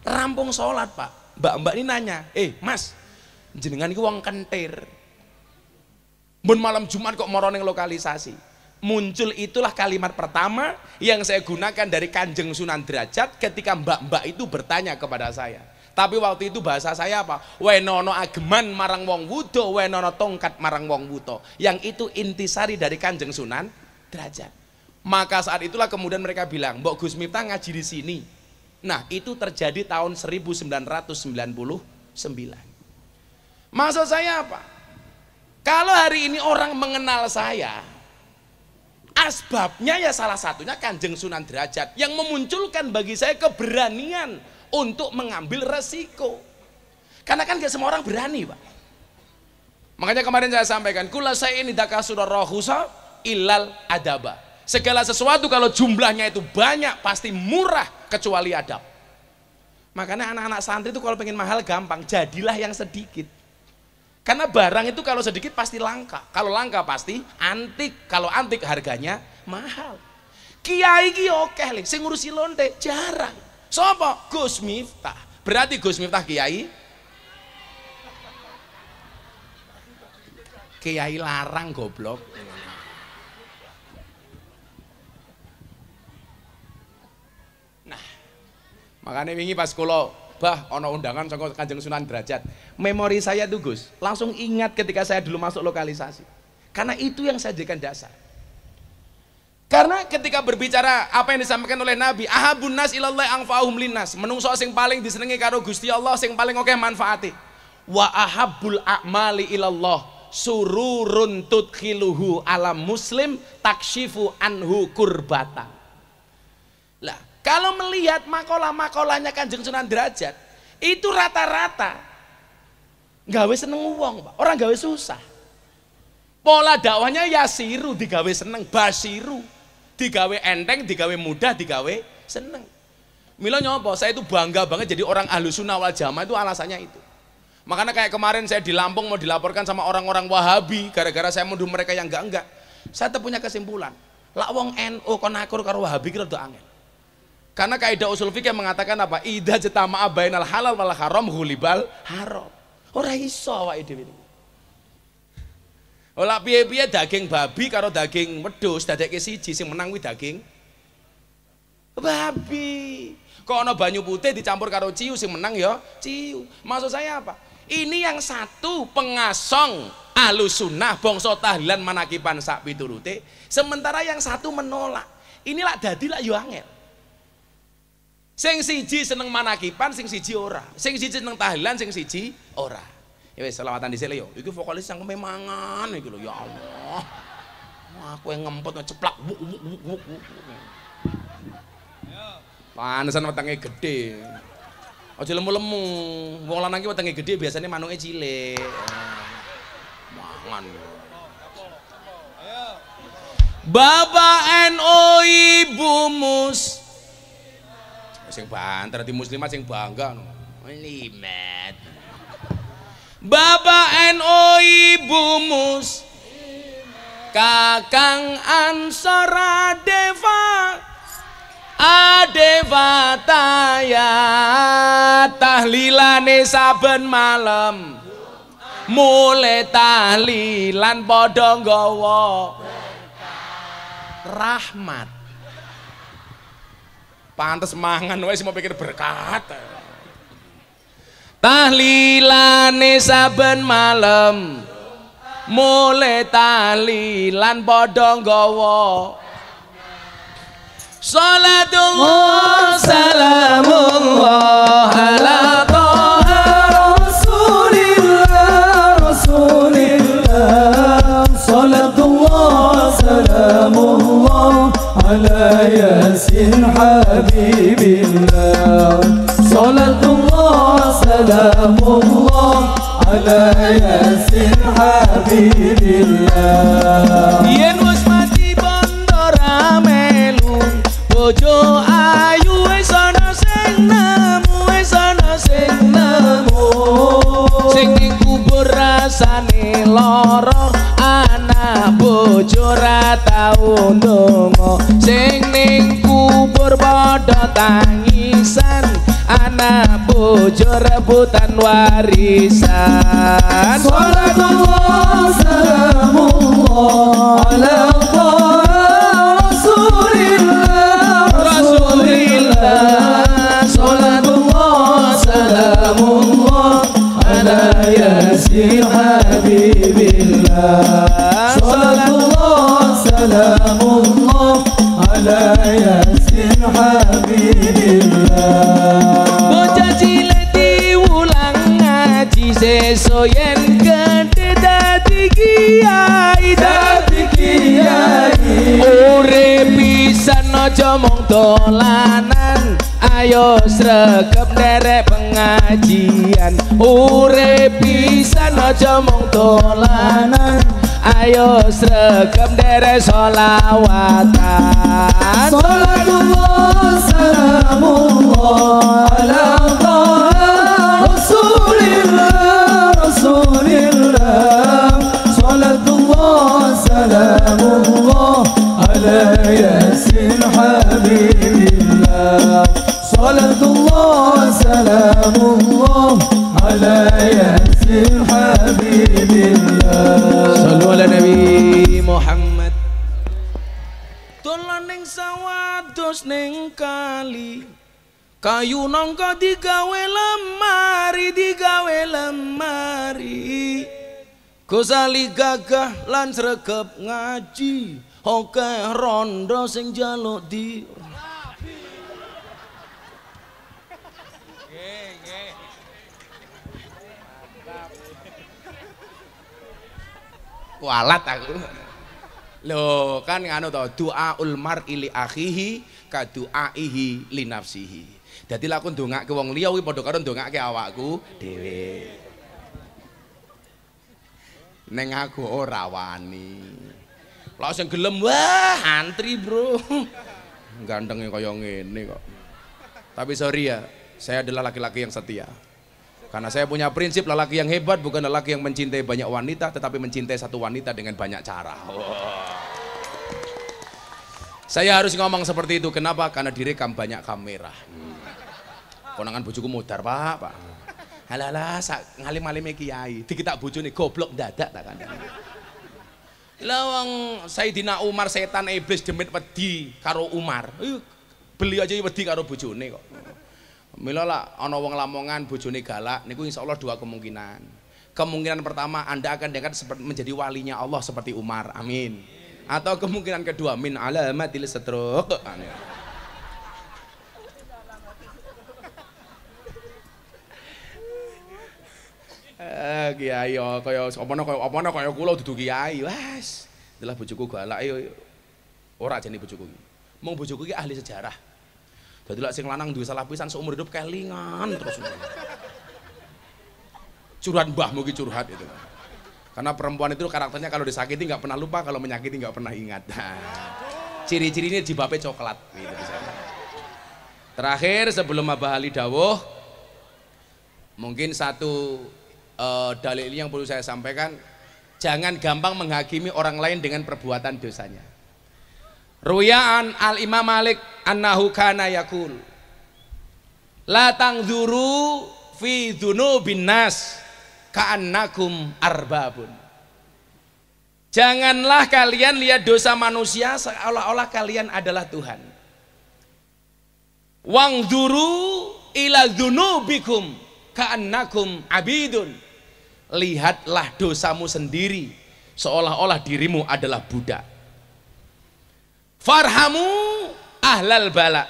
S1: rampung sholat Pak. Mbak-mbak ini nanya, Mas, jenengan iki wong kentir. Mun malam Jumat kok moro ning lokalisasi. Muncul itulah kalimat pertama yang saya gunakan dari Kanjeng Sunan Derajat ketika mbak-mbak itu bertanya kepada saya. Tapi waktu itu bahasa saya apa? Wenono ageman marang wong wudo, wenono tongkat marang wong wuto. Yang itu intisari dari Kanjeng Sunan Derajat. Maka saat itulah kemudian mereka bilang, Mbok Gus Miftah ngaji di sini. Nah, itu terjadi tahun 1999. Maksud saya apa? Kalau hari ini orang mengenal saya, asbabnya ya salah satunya Kanjeng Sunan Derajat yang memunculkan bagi saya keberanian untuk mengambil resiko. Karena kan gak semua orang berani Pak. Makanya kemarin saya sampaikan kula saya ini dakasura rohusa ilal adaba. Segala sesuatu kalau jumlahnya itu banyak pasti murah kecuali adab. Makanya anak-anak santri itu kalau pengen mahal gampang, jadilah yang sedikit. Karena barang itu kalau sedikit pasti langka, kalau langka pasti antik, kalau antik harganya mahal. Kiai ki oke le, sing ngurusi lonte jarang. Sopo? Gus Miftah. Berarti Gus Miftah kiai? Kiai larang goblok. Nah, makanya wingi pas kula bah ono undangan saka Kanjeng Sunan Derajat. Memori saya tuh Gus, langsung ingat ketika saya dulu masuk lokalisasi. Karena itu yang saya jadikan dasar. Karena ketika berbicara apa yang disampaikan oleh Nabi, ahabun nas ilallah angfa'uhum linnas, menungso sing paling disenengi karo Gusti Allah sing paling oke manfaati. Wa ahabbul a'mali ilallah sururun tudkhiluhu alam muslim takshifu anhu kurbata. Lah, kalau melihat makalah-makalahnya Kanjeng Sunan Derajat, itu rata-rata gawe seneng wong, Pak. Orang gawe susah. Pola dakwahnya yasiru digawe seneng, basiru digawe enteng, digawe mudah, digawe seneng. Mila nyopo, saya itu bangga banget jadi orang Ahlussunnah wal Jamaah itu alasannya itu. Makanya kayak kemarin saya di Lampung mau dilaporkan sama orang-orang Wahabi gara-gara saya menuduh mereka yang enggak. Saya tuh punya kesimpulan, lak wong NU kon akur karo Wahabi kira do angel. Karena kaidah usul fikih mengatakan apa? Idza jatama'a bainal halal wal haram ghulibal haram. Ora iso awake dhewe. Olah piye-piye daging babi karo daging wedhus dadekke siji, sing menang kuwi daging babi. Kok ana banyu putih dicampur karo ciu, sing menang ya ciu. Maksud saya apa? Ini yang satu pengasong Ahlussunnah bangsa tahlilan manakiban sak piturute, sementara yang satu menolak. Inilah dadi lak yo angel. Sing siji seneng manakiban, sing siji ora. Sing siji seneng tahlilan, sing siji ora. Ya wis selawatan dhisik yo. Iki vokalis yang kememangan iki lho ya Allah. Wah, kowe ngempet ceplak. Panesan wetenge gedhe. Aja lemu-lemu. Wong lanang iki wetenge gedhe biasanya manuke cilik. Mangan. Bapak NU Ibu Mus. Sing banter di muslimat sing bangga no. Limet. Bapak NU Ibu Mus Kakang Ansor Adeva Taya tahlilane saben malam mulai tahlilan padha nggawa rahmat Pantes mangan wae mau pikir berkat. Tahlilane saben malam mulai tahlilan padha nggawa salatullah salamullah ala toha rasulillah rasulillah salatullah salamullah ala yasin habibillah salatullah salamullah ala yasin habibillah yen wis mati bondo ramelu bojo ayu wis ana sing nemu sing ning kubur rasane lara anak bojo ra tau ndonga sing ning kubur padha tangisan anak bojo rebutan warisan salatullah salamullah ala rasulillah rasulillah salatullah salamullah ala yasin habibillah salatullah salamullah ala yasin habibillah bocah cilik diulang ngaji seso yen gedhe dadi kiai urip pisan aja mung dolanan ayo sregep nderek pengajian urip pisan aja mung dolanan ayo sregep nderek sholawatan salatullah salamullah ala rasulillah rasulillah salatullah salamullah ala yasin habibillah salatullah salamullah ala yasin habibillah sallu ala nabi Muhammad dolan ning sawah dos ning kali kayu nangka digawe lemari Gosali gagah lan sregep ngaji akeh rondo sing njaluk di kualat aku lho kan nganu to doaul mar'i li akhihi ka duaihi li nafsihi dadi lek aku ndongake wong liya kuwi padha karo ndongake awakku dhewe neng aku ora wani lha sing gelem wah antri bro gantengnya kaya ngene kok tapi sorry ya saya adalah laki-laki yang setia karena saya punya prinsip lelaki yang hebat bukan lelaki yang mencintai banyak wanita tetapi mencintai satu wanita dengan banyak cara saya harus ngomong seperti itu kenapa karena direkam banyak kamera konangan bojoku modar pak halalah ngalim-alime kiai dikitak bojone goblok dadak tak kandhane lawang Sayyidina Umar setan iblis demit wedi karo Umar beli aja wedi karo bojone kok mila lah ana wong Lamongan bojone galak niku insyaallah dua kemungkinan pertama Anda akan diangkat menjadi walinya Allah seperti Umar amin atau kemungkinan kedua min alamatil stroke kiai kaya apa kaya kula dudu kiai wes adalah bojoku galak ora jane bojoku iki mung bojoku iki ahli sejarah dadi lek sing lanang duwe salah pisan seumur hidup kelingan terus curhat mbahmu iki curhat itu karena perempuan itu karakternya kalau disakiti nggak pernah lupa kalau menyakiti nggak pernah ingat ciri-cirinya jibape coklat gitu misalnya. Terakhir sebelum Abah Ali dawuh mungkin satu dalil yang perlu saya sampaikan jangan gampang menghakimi orang lain dengan perbuatan dosanya. Ruyan al-Imam Malik annahu kana yaqul la tangzuru fi dzunubin nas ka'annakum arbabun. Janganlah kalian lihat dosa manusia seolah-olah kalian adalah Tuhan. Wangduru ila dzunubikum ka'annakum abidun. Lihatlah dosamu sendiri seolah-olah dirimu adalah budak. Farhamu ahlal bala.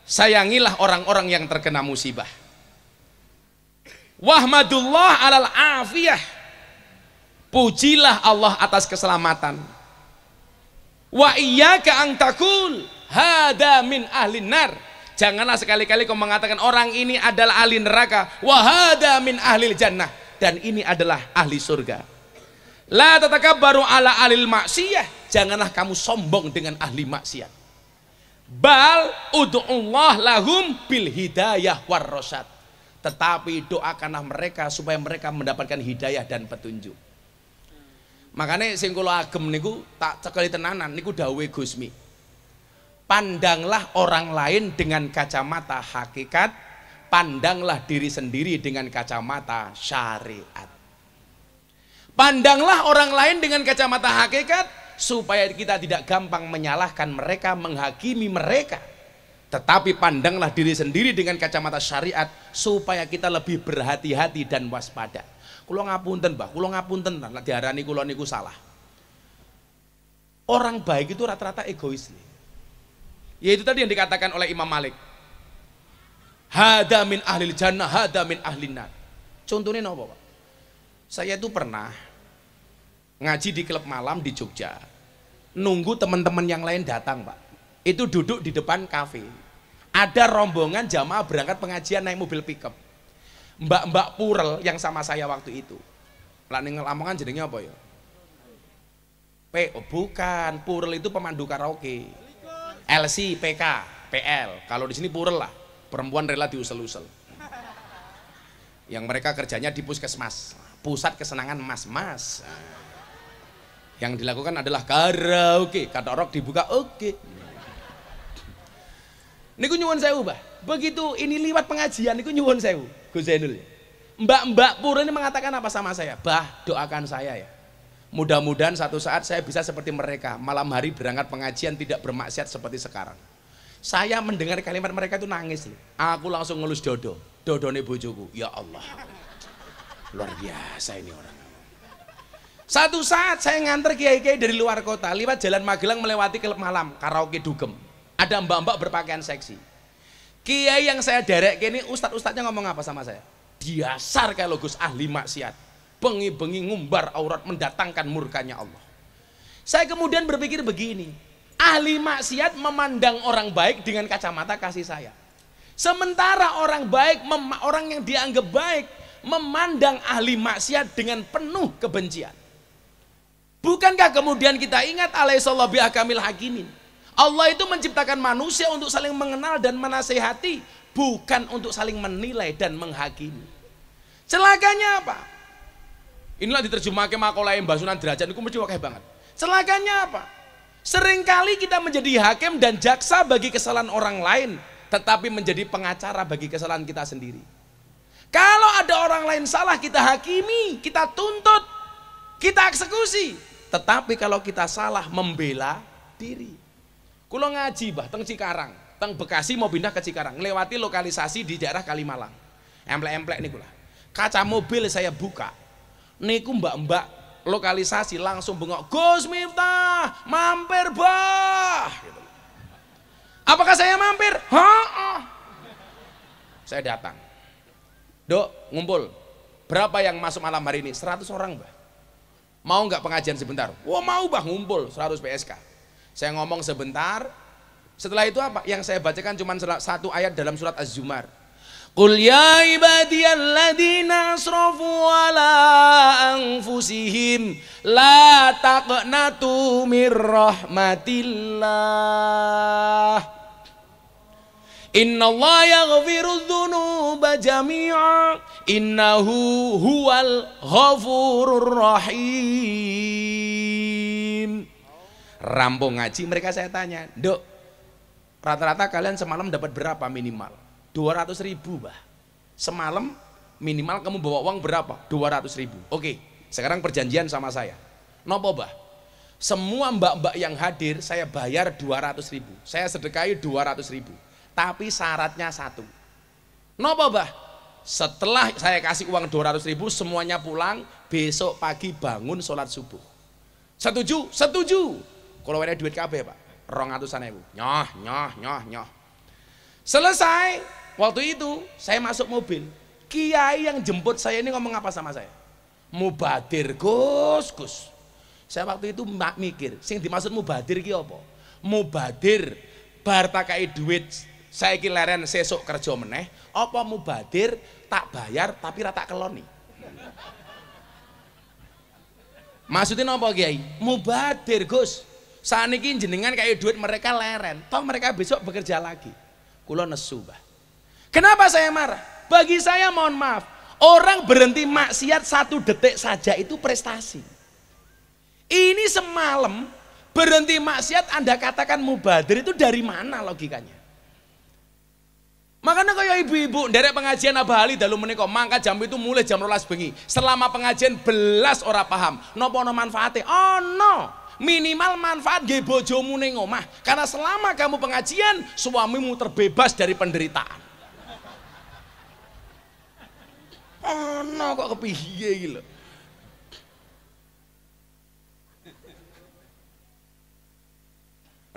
S1: Sayangilah orang-orang yang terkena musibah. Wahmadullah alal afiyah. Pujilah Allah atas keselamatan. Wa iyyaka an taqul hada min ahlin nar. Janganlah sekali-kali kau mengatakan orang ini adalah ahli neraka. Wa hada min ahlil jannah, dan ini adalah ahli surga. La tatakabbaru ala alil maksiyah. Janganlah kamu sombong dengan ahli maksiat. Bal ud'ullah lahum bil hidayah war rasyad. Tetapi doakanlah mereka supaya mereka mendapatkan hidayah dan petunjuk. Makanya sing kula agem niku tak cekeli tenanan niku dawuhe Gusmi. Pandanglah orang lain dengan kacamata hakikat, pandanglah diri sendiri dengan kacamata syariat. Pandanglah orang lain dengan kacamata hakikat supaya kita tidak gampang menyalahkan mereka, menghakimi mereka. Tetapi pandanglah diri sendiri dengan kacamata syariat supaya kita lebih berhati-hati dan waspada. Kula ngapunten, Mbah, kula ngapunten nek diarani kula niku salah. Orang baik itu rata-rata egois nih. Yaitu tadi yang dikatakan oleh Imam Malik. Hada min ahlil jannah, hada min ahlin nar. Contohnya apa, Pak? Saya itu pernah ngaji di klub malam di Jogja. Nunggu teman-teman yang lain datang, Pak. Itu duduk di depan kafe. Ada rombongan jamaah berangkat pengajian naik mobil pickup. Mbak-mbak Purel yang sama saya waktu itu. Lah ning Lamongan jenenge apa ya? Bukan, Purel itu pemandu karaoke. LC, PK, PL. Kalau di sini Purel lah, perempuan rela diusel-usel. Yang mereka kerjanya di puskesmas, pusat kesenangan mas-mas. Yang dilakukan adalah karaoke, kata rock dibuka oke. Niku nyuwun sewu, Mbah. Begitu ini liwat pengajian niku nyuwun sewu, Gus Zainul. Mbak-mbak Purel ini mengatakan apa sama saya? Bah, doakan saya ya. Mudah-mudahan satu saat saya bisa seperti mereka, malam hari berangkat pengajian tidak bermaksiat seperti sekarang. Saya mendengar kalimat mereka itu nangis. Aku langsung ngelus dodone bojoku. Ya Allah, luar biasa ini orang. Satu saat saya nganter kiai-kiai dari luar kota, lewat jalan Magelang melewati klub malam karaoke Dugem. Ada mbak-mbak berpakaian seksi. Kiai yang saya derek ini ustadz-ustadznya ngomong apa sama saya? Dasar kayak Gus ahli maksiat. Bengi-bengi ngumbar aurat mendatangkan murkanya Allah. Saya kemudian berpikir begini, ahli maksiat memandang orang baik dengan kacamata kasih sayang. Sementara orang baik, orang yang dianggap baik memandang ahli maksiat dengan penuh kebencian. Bukankah kemudian kita ingat alaihissallahu bihakamil hakimin. Allah itu menciptakan manusia untuk saling mengenal dan menasehati, bukan untuk saling menilai dan menghakimi. Celakanya apa? Inilah diterjemahkan makalah Mbah Sunan Derajat itu mesti wakil banget. Celakanya apa? Seringkali kita menjadi hakim dan jaksa bagi kesalahan orang lain, tetapi menjadi pengacara bagi kesalahan kita sendiri. Kalau ada orang lain salah, kita hakimi, kita tuntut, kita eksekusi. Tetapi kalau kita salah, membela diri. Kulo ngaji, Bah, teng Cikarang, teng Bekasi mau pindah ke Cikarang, lewati lokalisasi di daerah Kalimalang. Emplek-emplek nih kula. Kaca mobil saya buka. Niku mbak-mbak lokalisasi langsung bengok, Gus Miftah, mampir, Bah. Gitu. Apakah saya mampir? Saya datang. Dok, ngumpul. Berapa yang masuk malam hari ini? 100 orang, Bah. Mau nggak pengajian sebentar? Wah, mau, Bah, ngumpul 100 PSK. Saya ngomong sebentar. Setelah itu apa? Yang saya bacakan cuma satu ayat dalam surat Az-Zumar. Qul ya ibadiyalladzina asrafu ala anfusihim la taqnatu mir rahmatillah. Innallaha yaghfirudz dzunuba jami'a innahu huwal ghafurur rahim. Rampung ngaji mereka saya tanya, Dok, rata-rata kalian semalam dapat berapa minimal? 200.000, Bah. Semalam minimal kamu bawa uang berapa? 200.000. Oke, sekarang perjanjian sama saya. Nopo, Bah? Semua mbak-mbak yang hadir saya bayar 200.000. Saya sedekahi 200.000. tapi syaratnya satu. Nopo Mbah? Setelah saya kasih uang 200.000 semuanya pulang, besok pagi bangun sholat subuh. Setuju? Setuju. Kalau ada duit kabeh Pak, 200.000. Nyoh. Selesai, waktu itu saya masuk mobil. Kiai yang jemput saya ini ngomong apa sama saya? Mubadir Gus. Saya waktu itu mikir, sing dimaksud mubadir ki apa? Mubadir bar takai duit saya iki leren sesuk kerja meneh, apa mubadir tak bayar tapi ra tak keloni. Maksudnya apa Kiai? Mubadir Gus. Saniki jenengan kayak duit mereka leren, toh mereka besok bekerja lagi. Kula nesu, Mbah. Kenapa saya marah? Bagi saya mohon maaf, orang berhenti maksiat 1 detik saja itu prestasi. Ini semalam berhenti maksiat Anda katakan mubadir, itu dari mana logikanya? Makanya kayak ibu-ibu derek pengajian Abah Ali dalu menika mangkat jam itu mulai jam 12 bengi. Selama pengajian belas ora paham. Napa ana manfaate? Ono. Minimal manfaat nggih bojomu ning omah. Karena selama kamu pengajian, suamimu terbebas dari penderitaan. Ono kok kepiye iki lho.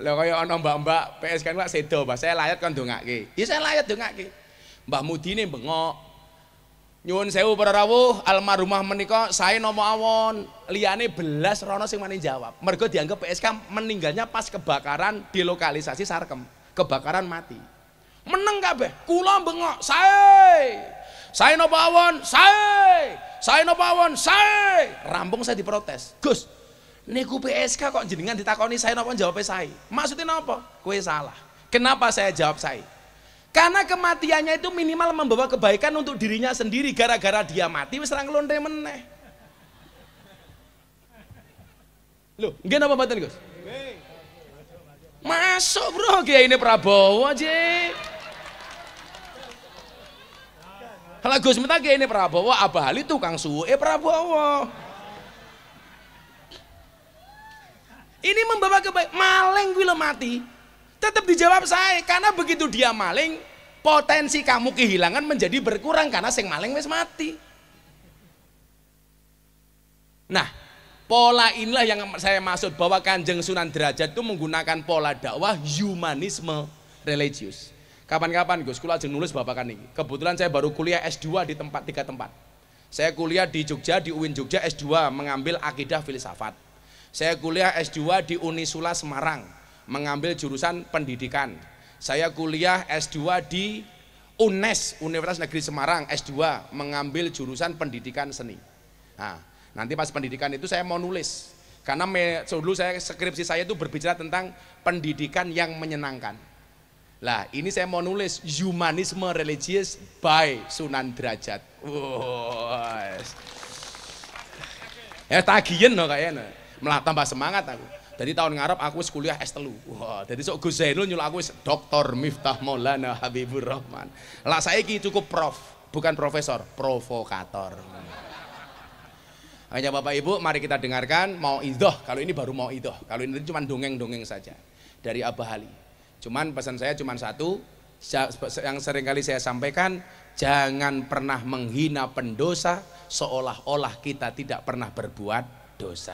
S1: Lha kaya ana mbak-mbak PS kan Pak sedo, Mbah saya layat kon ndongake. Ya saya layat ndongake. Mbah Mudine bengok. Nyuwun sewu para rawuh, almarhumah menika saya nomo awon, liyane belas rono sing mani jawab. Mergo dianggap PSK meninggalnya pas kebakaran di lokalisasi Sarkem. Kebakaran mati. Meneng kabeh. Kula bengok, saya nopo awon, saya nopo awon, rampung saya diprotes. Gus, niku PSK kok jenengan ditakoni saya napa jawabnya saya. Maksudnya napa? Kowe salah. Kenapa saya jawab saya? Karena kematiannya itu minimal membawa kebaikan untuk dirinya sendiri. Gara-gara dia mati wis ra nglonte meneh. Loh, nggih napa mboten Gus? Masuk bro, Kiai ini Prabowo aja. Kalau Gus minta Kiai ini Prabowo, Abah Ali tukang suwe Prabowo. Ini membawa kebaikan. Maling gue lo mati, tetap dijawab saya. Karena begitu dia maling, potensi kamu kehilangan menjadi berkurang karena sing maling wis mati. Nah, pola inilah yang saya maksud bahwa Kanjeng Sunan Derajat itu menggunakan pola dakwah humanisme religius. Kapan-kapan Gus, kula ajeng nulis babakan ini. Kebetulan saya baru kuliah S2 di 3 tempat. Saya kuliah di Jogja, di UIN Jogja S2 mengambil akidah filsafat. Saya kuliah S2 di Unisula Semarang, mengambil jurusan pendidikan. Saya kuliah S2 di UNES, Universitas Negeri Semarang, S2, mengambil jurusan pendidikan seni. Nah, nanti pas pendidikan itu saya mau nulis. Karena dulu skripsi saya itu berbicara tentang pendidikan yang menyenangkan. Lah, ini saya mau nulis humanisme religius by Sunan Derajat. Wow. Ya tagihan loh kayaknya. Malah tambah semangat aku. Jadi tahun ngarep aku wis kuliah S3. Wah, jadi sok Gus Zainul nyuruh aku wis Dr. Miftah Maulana Habibur Rahman. Lah saiki cukup prof, bukan profesor, provokator. Hanya Bapak Ibu, mari kita dengarkan mau idoh. Kalau ini baru mau idoh. Kalau ini cuma dongeng-dongeng saja dari Abah Ali. Cuman pesan saya cuma satu, yang sering kali saya sampaikan, jangan pernah menghina pendosa seolah-olah kita tidak pernah berbuat dosa.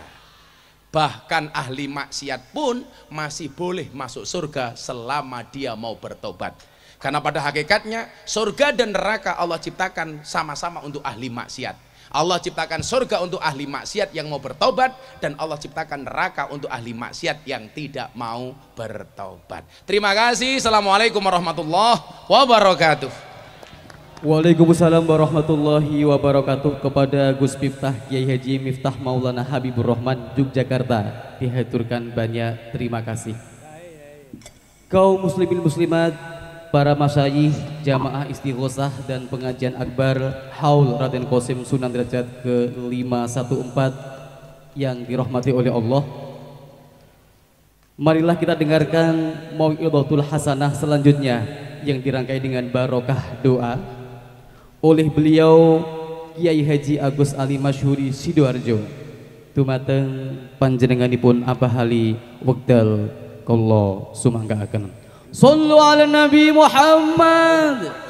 S1: Bahkan ahli maksiat pun masih boleh masuk surga selama dia mau bertobat. Karena pada hakikatnya surga dan neraka Allah ciptakan sama-sama untuk ahli maksiat. Allah ciptakan surga untuk ahli maksiat yang mau bertobat, dan Allah ciptakan neraka untuk ahli maksiat yang tidak mau bertobat. Terima kasih. Assalamualaikum warahmatullahi wabarakatuh.
S2: Waalaikumsalam warahmatullahi wabarakatuh. Kepada Gus Miftah Kiai Haji Miftah Maulana Habibur Rahman Yogyakarta dihaturkan banyak terima kasih. Kaum muslimin muslimat, para masyayikh, jamaah istighosah dan pengajian akbar Haul Raden Qasim Sunan Derajat ke-514 yang dirahmati oleh Allah, marilah kita dengarkan mau'izatul hasanah selanjutnya yang dirangkai dengan barokah doa oleh beliau Kiai Haji Agus Ali Masyhuri Sidoarjo. Dumateng panjenenganipun Abah Ali wekdal kula sumanggaaken. Sallu ala Nabi Muhammad.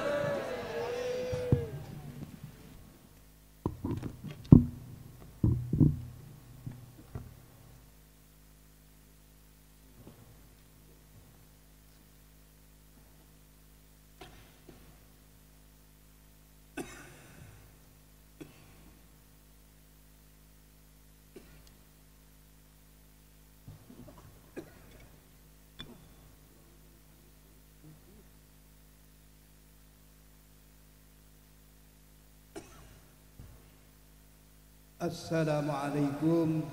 S3: Assalamualaikum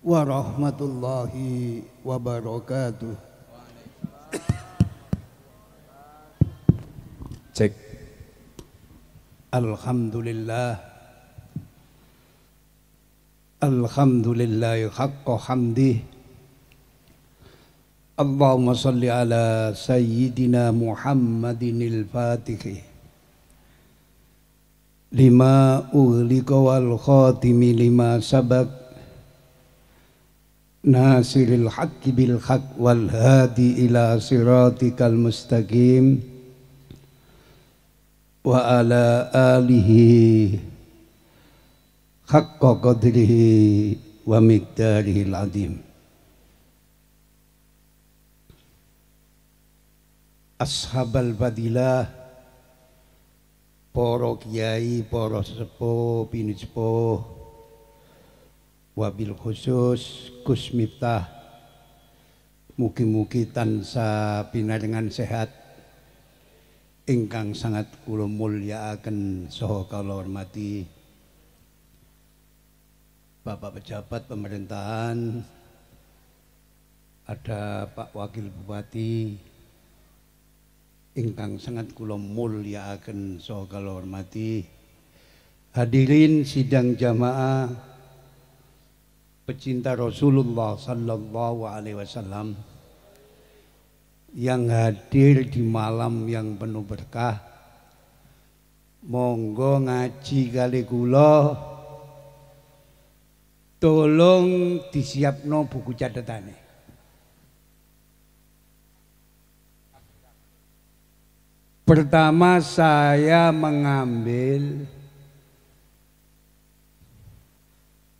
S3: warahmatullahi wabarakatuh.
S1: Cek.
S3: Alhamdulillah. Alhamdulillahi haqqa hamdih. Allahumma salli ala sayyidina Muhammadinil Fatih lima ughliqa wal khatimi lima sabaq nasiril haqqi bil haqq wal hadi ila siratikal mustaqim wa ala alihi haqqa qadrihi wa miqdarihil azim. Ashabal fadilah, para kiai, para sepuh, bini sepuh, wabil khusus Gus Miftah, mugi-mugi tansah pinaringan sehat ingkang sangat kula mulyakaken saha kula hormati Bapak pejabat pemerintahan, ada Pak Wakil Bupati ingkang sangat kula mulyakaken saha kula hormati, hadirin sidang jamaah pecinta Rasulullah sallallahu alaihi wasallam yang hadir di malam yang penuh berkah. Monggo ngaji kali kula, tolong disiapno buku catatane. Pertama, saya mengambil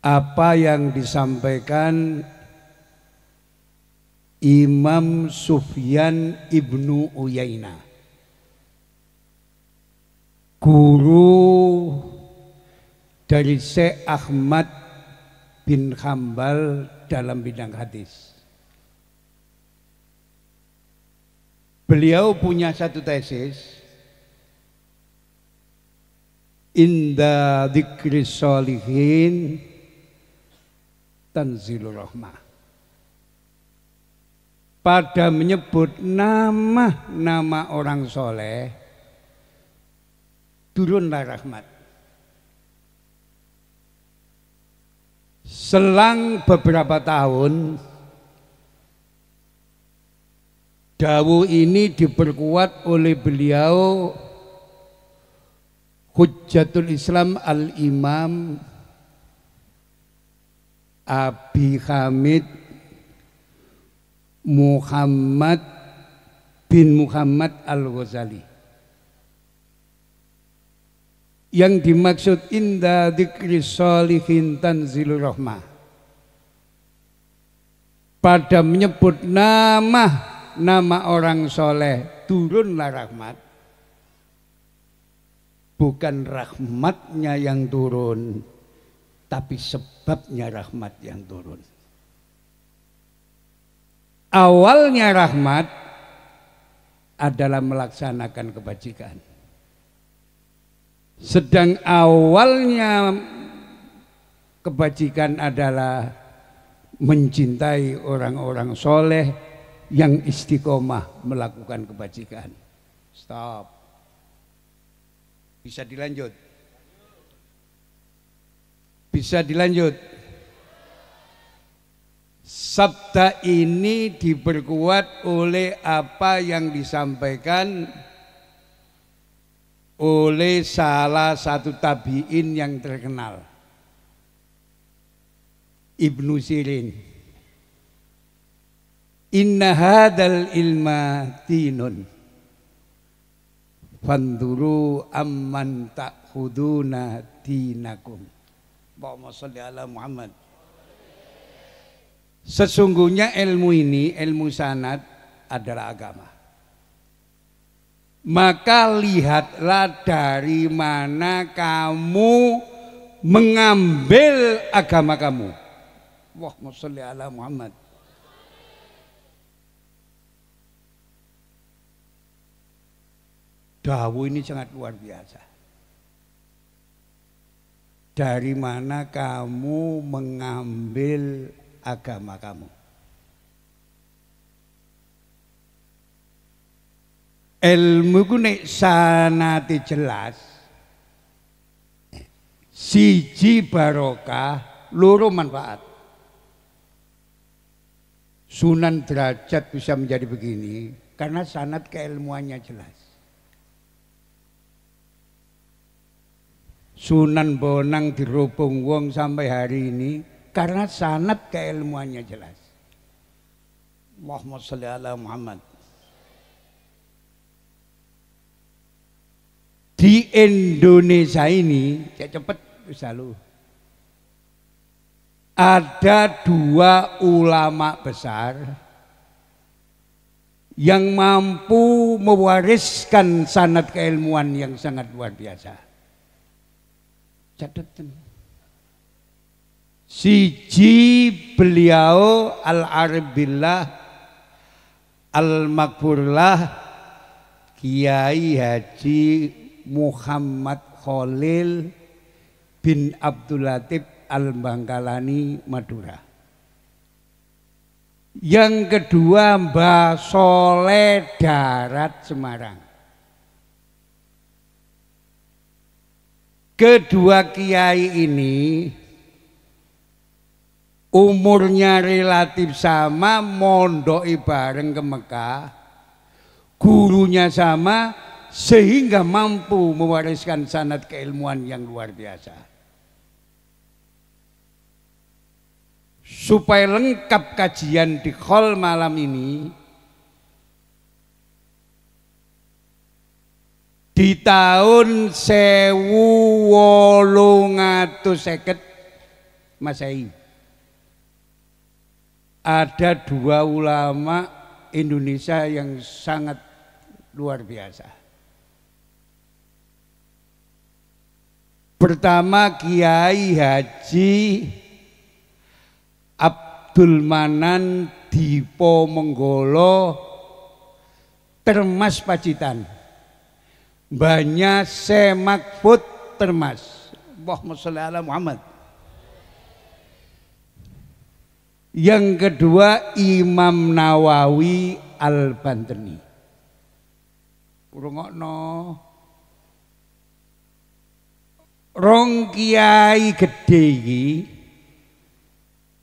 S3: apa yang disampaikan Imam Sufyan ibnu Uyainah, guru dari Syekh Ahmad bin Hambal dalam bidang hadis. Beliau punya satu tesis, inda dzikri sholihin tanzilur rahmah. Pada menyebut nama orang soleh, turunlah rahmat. Selang beberapa tahun, dawuh ini diperkuat oleh beliau Hujjatul Islam Al-Imam Abi Hamid Muhammad bin Muhammad Al-Ghazali. Yang dimaksud inda dzikri sholihin tanzilur rahmah, pada menyebut nama orang soleh turunlah rahmat. Bukan rahmatnya yang turun, tapi sebabnya rahmat yang turun. Awalnya rahmat adalah melaksanakan kebajikan. Sedang awalnya kebajikan adalah mencintai orang-orang soleh yang istiqomah melakukan kebajikan. Stop. Bisa dilanjut? Bisa dilanjut? Sabda ini diperkuat oleh apa yang disampaikan oleh salah satu tabi'in yang terkenal, Ibnu Sirin. Inna hadal ilma dinun fanduru amman ta'khuduna dinakum. Allahumma sholli ala Muhammad. Sesungguhnya ilmu ini, ilmu sanad adalah agama. Maka lihatlah dari mana kamu mengambil agama kamu. Allahumma sholli ala Muhammad. Dawuh ini sangat luar biasa. Dari mana kamu mengambil agama kamu? Ilmu ku nek sanate jelas, siji barokah, loro manfaat. Sunan Derajat bisa menjadi begini karena sanad keilmuannya jelas. Sunan Bonang dirubung wong sampai hari ini karena sanad keilmuannya jelas. Allahumma sholli ala Muhammad. Di Indonesia ini, cepet bisa lu. Ada dua ulama besar yang mampu mewariskan sanad keilmuan yang sangat luar biasa. Catatan. Siji beliau al-Arabillah al-Makfurlah Kiai Haji Muhammad Khalil bin Abdul Latif Al-Bangkalani Madura. Yang kedua Mbah Soleh Darat Semarang. Kedua kiai ini umurnya relatif sama, mondoki bareng ke Mekah, gurunya sama, sehingga mampu mewariskan sanad keilmuan yang luar biasa. Supaya lengkap kajian di Khol malam ini, di tahun 1850 Masehi ada dua ulama Indonesia yang sangat luar biasa. Pertama Kiai Haji Abdul Manan Dipo Menggolo Termas Pacitan. Banyak Semak Put Termas. Allahumma sholli ala Muhammad. Yang kedua Imam Nawawi Al-Bantani. Rungokno. Rong kiai gede iki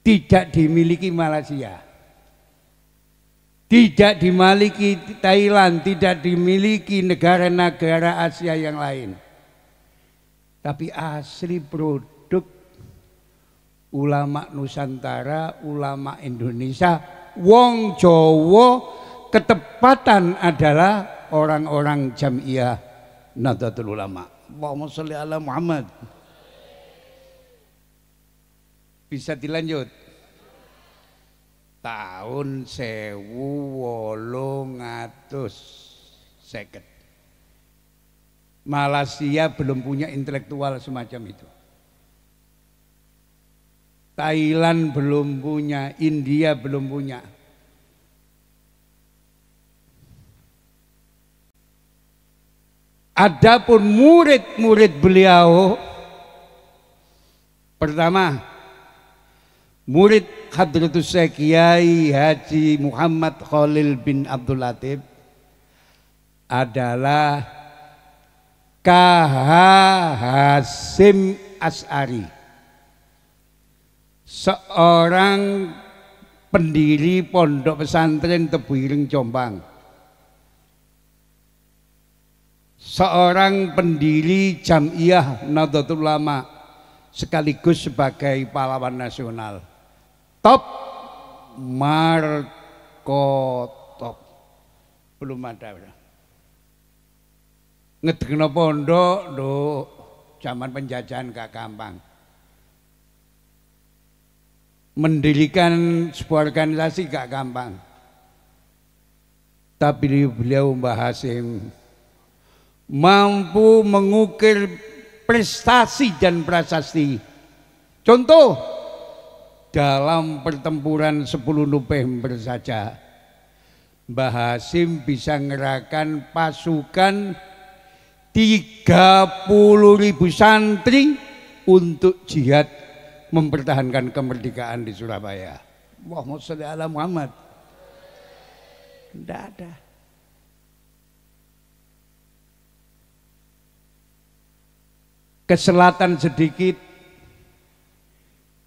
S3: tidak dimiliki Malaysia. Tidak dimiliki Thailand, tidak dimiliki negara-negara Asia yang lain. Tapi asli produk ulama Nusantara, ulama Indonesia, wong Jawa, ketepatan adalah orang-orang Jamiah Nahdlatul Ulama. Allahumma sholli ala Muhammad. Bisa dilanjut. Tahun 1850 Malaysia belum punya intelektual semacam itu. Thailand belum punya, India belum punya. Adapun murid-murid beliau, pertama murid Hadratus Syekh Kiai Haji Muhammad Khalil bin Abdul Latif adalah KH Hasim As'ari, seorang pendiri pondok pesantren Tebuireng Jombang, seorang pendiri Jamiah Nahdlatul Ulama sekaligus sebagai pahlawan nasional, top martir Kotop. Belum ada. Ngedekno pondok, Nduk. Zaman penjajahan gak gampang. Mendirikan sebuah organisasi gak gampang. Tapi beliau Mbah Hasyim mampu mengukir prestasi dan prasasti. Contoh, dalam pertempuran 10 November saja Mbah Hasyim bisa ngerahkan pasukan 30.000 santri untuk jihad mempertahankan kemerdekaan di Surabaya. Allahumma sholli ala Muhammad. Tidak ada. Ke selatan sedikit,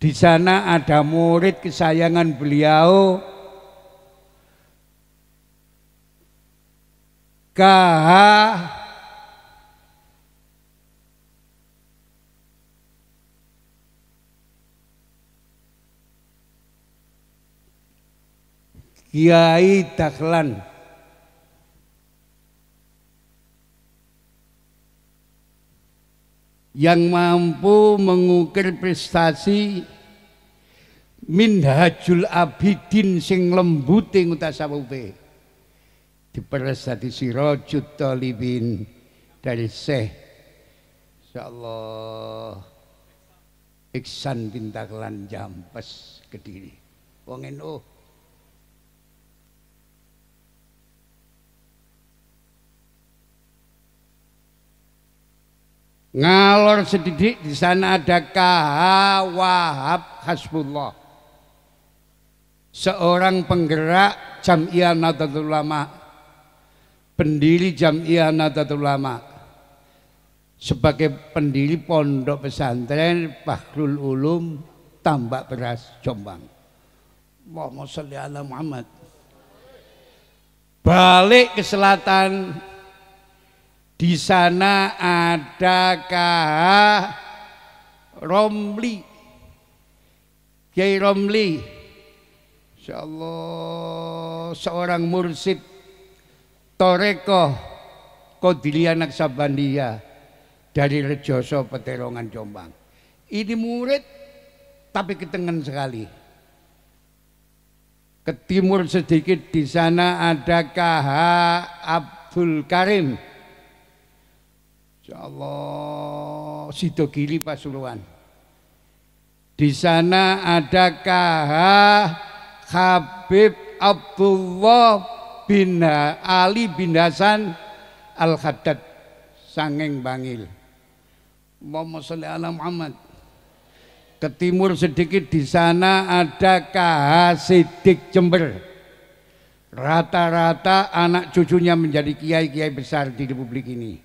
S3: di sana ada murid kesayangan beliau, KH Kiai Dahlan. Yang mampu mengukir prestasi Minhajul Abidin sing lembute ngutasawufe diperes dadi Sirajut Thalibin dari Syekh insyaallah Iksan bin Dahlan Jampes Kediri. Wong NU. Ngalor sedikit, di sana ada KH Wahab Hasbullah, seorang penggerak Jam'iyah Nahdlatul Ulama, pendiri Jam'iyah Nahdlatul Ulama, sebagai pendiri pondok pesantren Bahrul Ulum Tambak Beras Jombang. Allahumma sholli ala Muhammad. Balik ke selatan, di sana ada KH Romli, Kiai Romli, insyaallah seorang mursyid Torekoh Qadiriyah Naksabandiyah dari Rejoso Peterongan Jombang. Ini murid tapi ketengan sekali. Ke timur sedikit, di sana ada KH Abdul Karim, insyaallah Sidogiri Pasuruan. Di sana ada KH Habib Abdullah bin Ali bin Hasan Al-Haddad Sangeng Bangil. Allahumma sholli ala Muhammad. Ke timur sedikit, di sana ada KH Sidik Jember. Rata-rata anak cucunya menjadi kiai-kiai besar di Republik ini.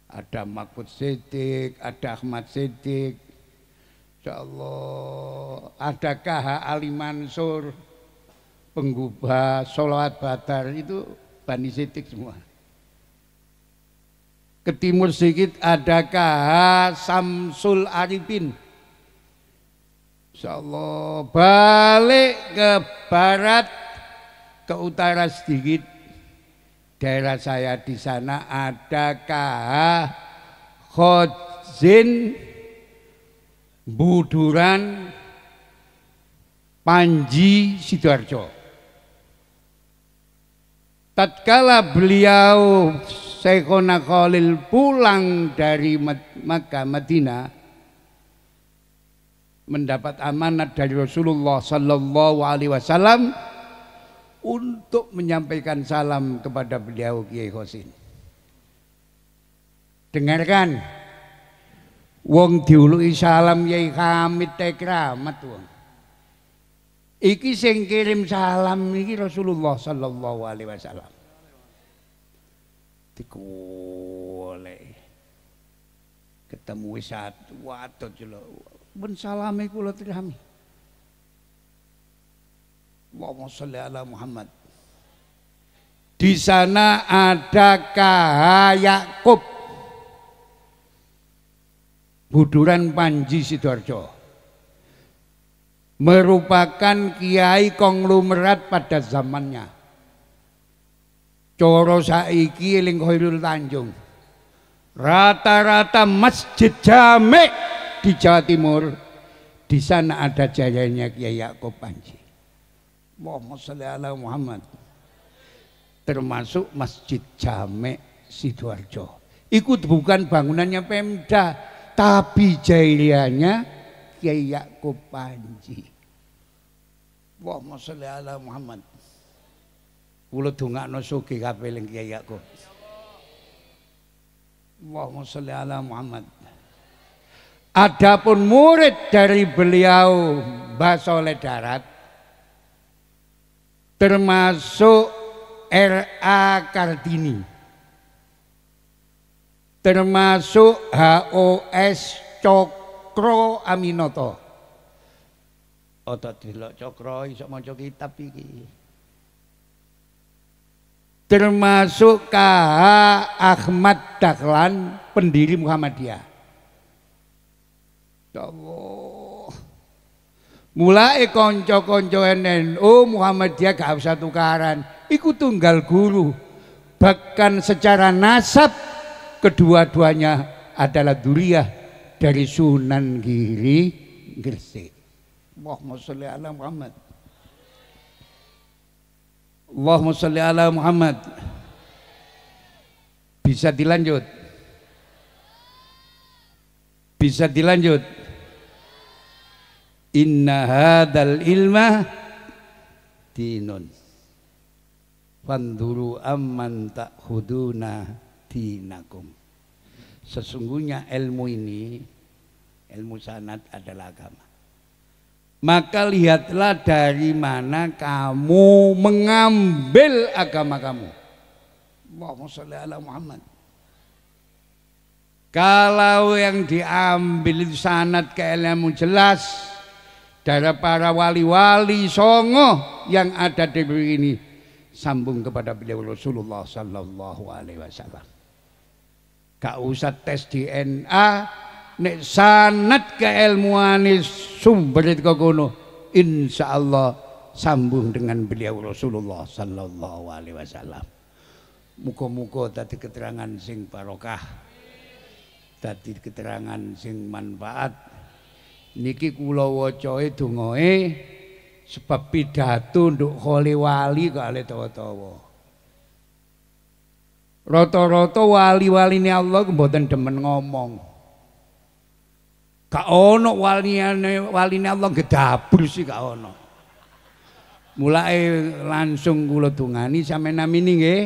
S3: Ada Mahfud Siddiq, ada Ahmad Siddiq, insyaallah ada KH Ali Mansur, penggubah sholawat badar, itu Bani Siddiq semua. Ke timur sedikit ada KH Samsul Arifin, insyaallah. Balik ke barat, ke utara sedikit, daerah saya di sana ada KH Khodzin Buduran Panji Sidoarjo. Tatkala beliau Syekhona Khalil pulang dari Makkah Madinah, mendapat amanat dari Rasulullah Sallallahu Alaihi Wasallam untuk menyampaikan salam kepada beliau Kiai Khosin. Dengarkan, wong diuluki salam Kiai Hamid Tekramat wong. Iki sing kirim salam iki Rasulullah Sallallahu Alaihi Wasallam. Dikoleh ketemu satu watot jelo ben salame kula tirami. Allahumma sholli ala Muhammad. Di sana ada KH Yakub Buduran Panji Sidoarjo. merupakan kiai konglomerat pada zamannya. Coro saiki eling Khairul Tanjung, rata-rata masjid jami di Jawa Timur, di sana ada jayanya Kiai Yakub Panji. Allahumma sholli ala Muhammad. Termasuk masjid jami Sidoarjo. Ikut bukan bangunannya Pemda, tapi jayanya Kiai Yakub Panji. Allahumma sholli ala Muhammad. Kula dongakno sugih kabeh ning Kiai Yakub. Allahumma sholli ala Muhammad. Adapun murid dari beliau Mbah Soleh Darat termasuk R.A. Kartini, termasuk H.O.S. Cokro Aminoto. Otot delok Cokro iso maca kitab iki. Termasuk K.H. Ahmad Dahlan, pendiri Muhammadiyah. Ya Allah. Mulai konco-konco NU Muhammadiyah gak usah tukaran. Iku tunggal guru. Bahkan secara nasab kedua-duanya adalah dzurriyyah dari Sunan Giri Gresik. Allahumma sholli ala Muhammad. Allahumma sholli ala Muhammad. Bisa dilanjut? Bisa dilanjut? Inna hadal ilma dinun fanduru amman ta'khuduna dinakum. Sesungguhnya ilmu ini, ilmu sanad adalah agama. Maka lihatlah dari mana kamu mengambil agama kamu. Allahumma sholli ala Muhammad. Kalau yang diambil itu sanad ke ilmu jelas dari para wali-wali songo yang ada di negeri ini, sambung kepada beliau Rasulullah sallallahu alaihi wasallam. Gak usah tes DNA, nek sanad keilmuane sumber itu kono, insyaallah sambung dengan beliau Rasulullah sallallahu alaihi wasallam. Muga-muga tadi keterangan sing barokah, tadi keterangan sing manfaat. Niki kula wacae dongae sebab pidato nduk kholi wali kok ale tawa-tawa. Rata-rata wali-waline Allah mboten demen ngomong. Gak ono waline Allah gedabur sih gak ono. Mulai langsung kula dongani sampeyan namini nggih.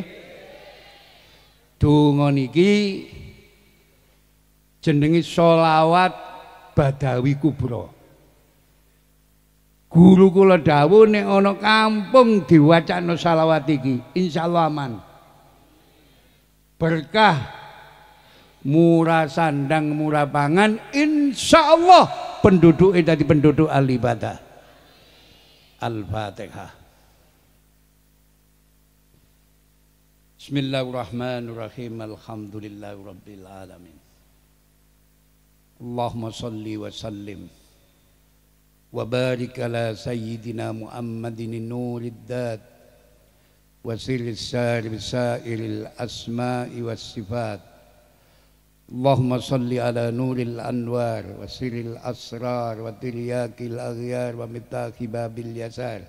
S3: Donga niki jenenge sholawat Badawi Kubra. Guru kula dawuh nek ana kampung diwacana shalawat iki insyaallah aman. Berkah, murah sandang, murah pangan, insyaallah penduduk dadi penduduk ahli ibadah. Al-Fatihah. Bismillahirrahmanirrahim. Alhamdulillahirabbil alamin. Allahumma shalli wa sallim wa barik ala sayyidina Muhammadin nurid dat wa sirris sairil asma'i was sifat. Allahumma shalli ala nuril anwar wa sirril asrar wa tiryakil aghyar wa mitahi babil yasar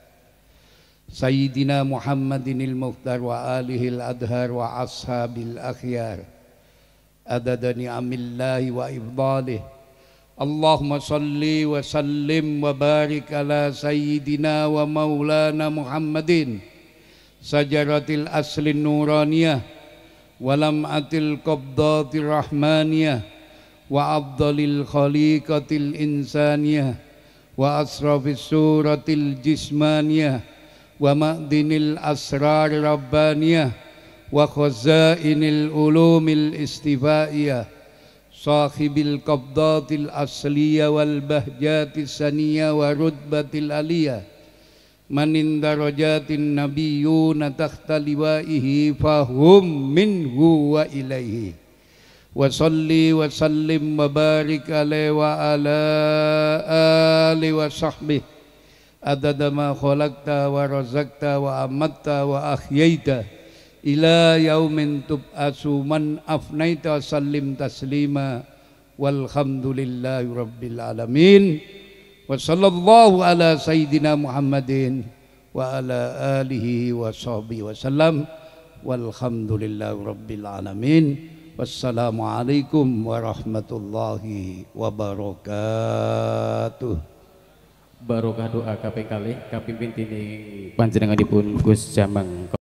S3: Sayyidina Muhammadinil Mukhtar wa alihil adhar wa ashabil akhyar adada ni'amillahi wa ifdalih. Allahumma salli wa sallim wa barik ala sayyidina wa maulana Muhammadin sajaratil aslin nuraniyah wa lam'atil qabdatir rahmaniyah wa afdalil khaliqatil insaniyah wa asrafis suratil jismaniyah wa ma'dinil asrar rabbaniyah wa khazainil ulumil istifaiyah sahibil qabdatil asliyah wal bahjatis saniyah wa rutbatil aliyah manin darajatin nabiyyuna takhta liwaihi fahum minhu wa ilaihi wa salli wa sallim wa barik alaihi wa ala alihi wa sahbihi adada ma khalaqta wa razaqta wa amatta wa ahyaita ila yaumin tub'asu man afnaita sallim taslima walhamdulillahi rabbil alamin wa sallallahu ala sayyidina Muhammadin wa ala alihi wa sahbihi wa sallam walhamdulillahi rabbil alamin. Wassalamualaikum warahmatullahi wabarakatuh.
S2: Barokah doa kaping kalih kapimpin dening panjenenganipun Gus Jamang.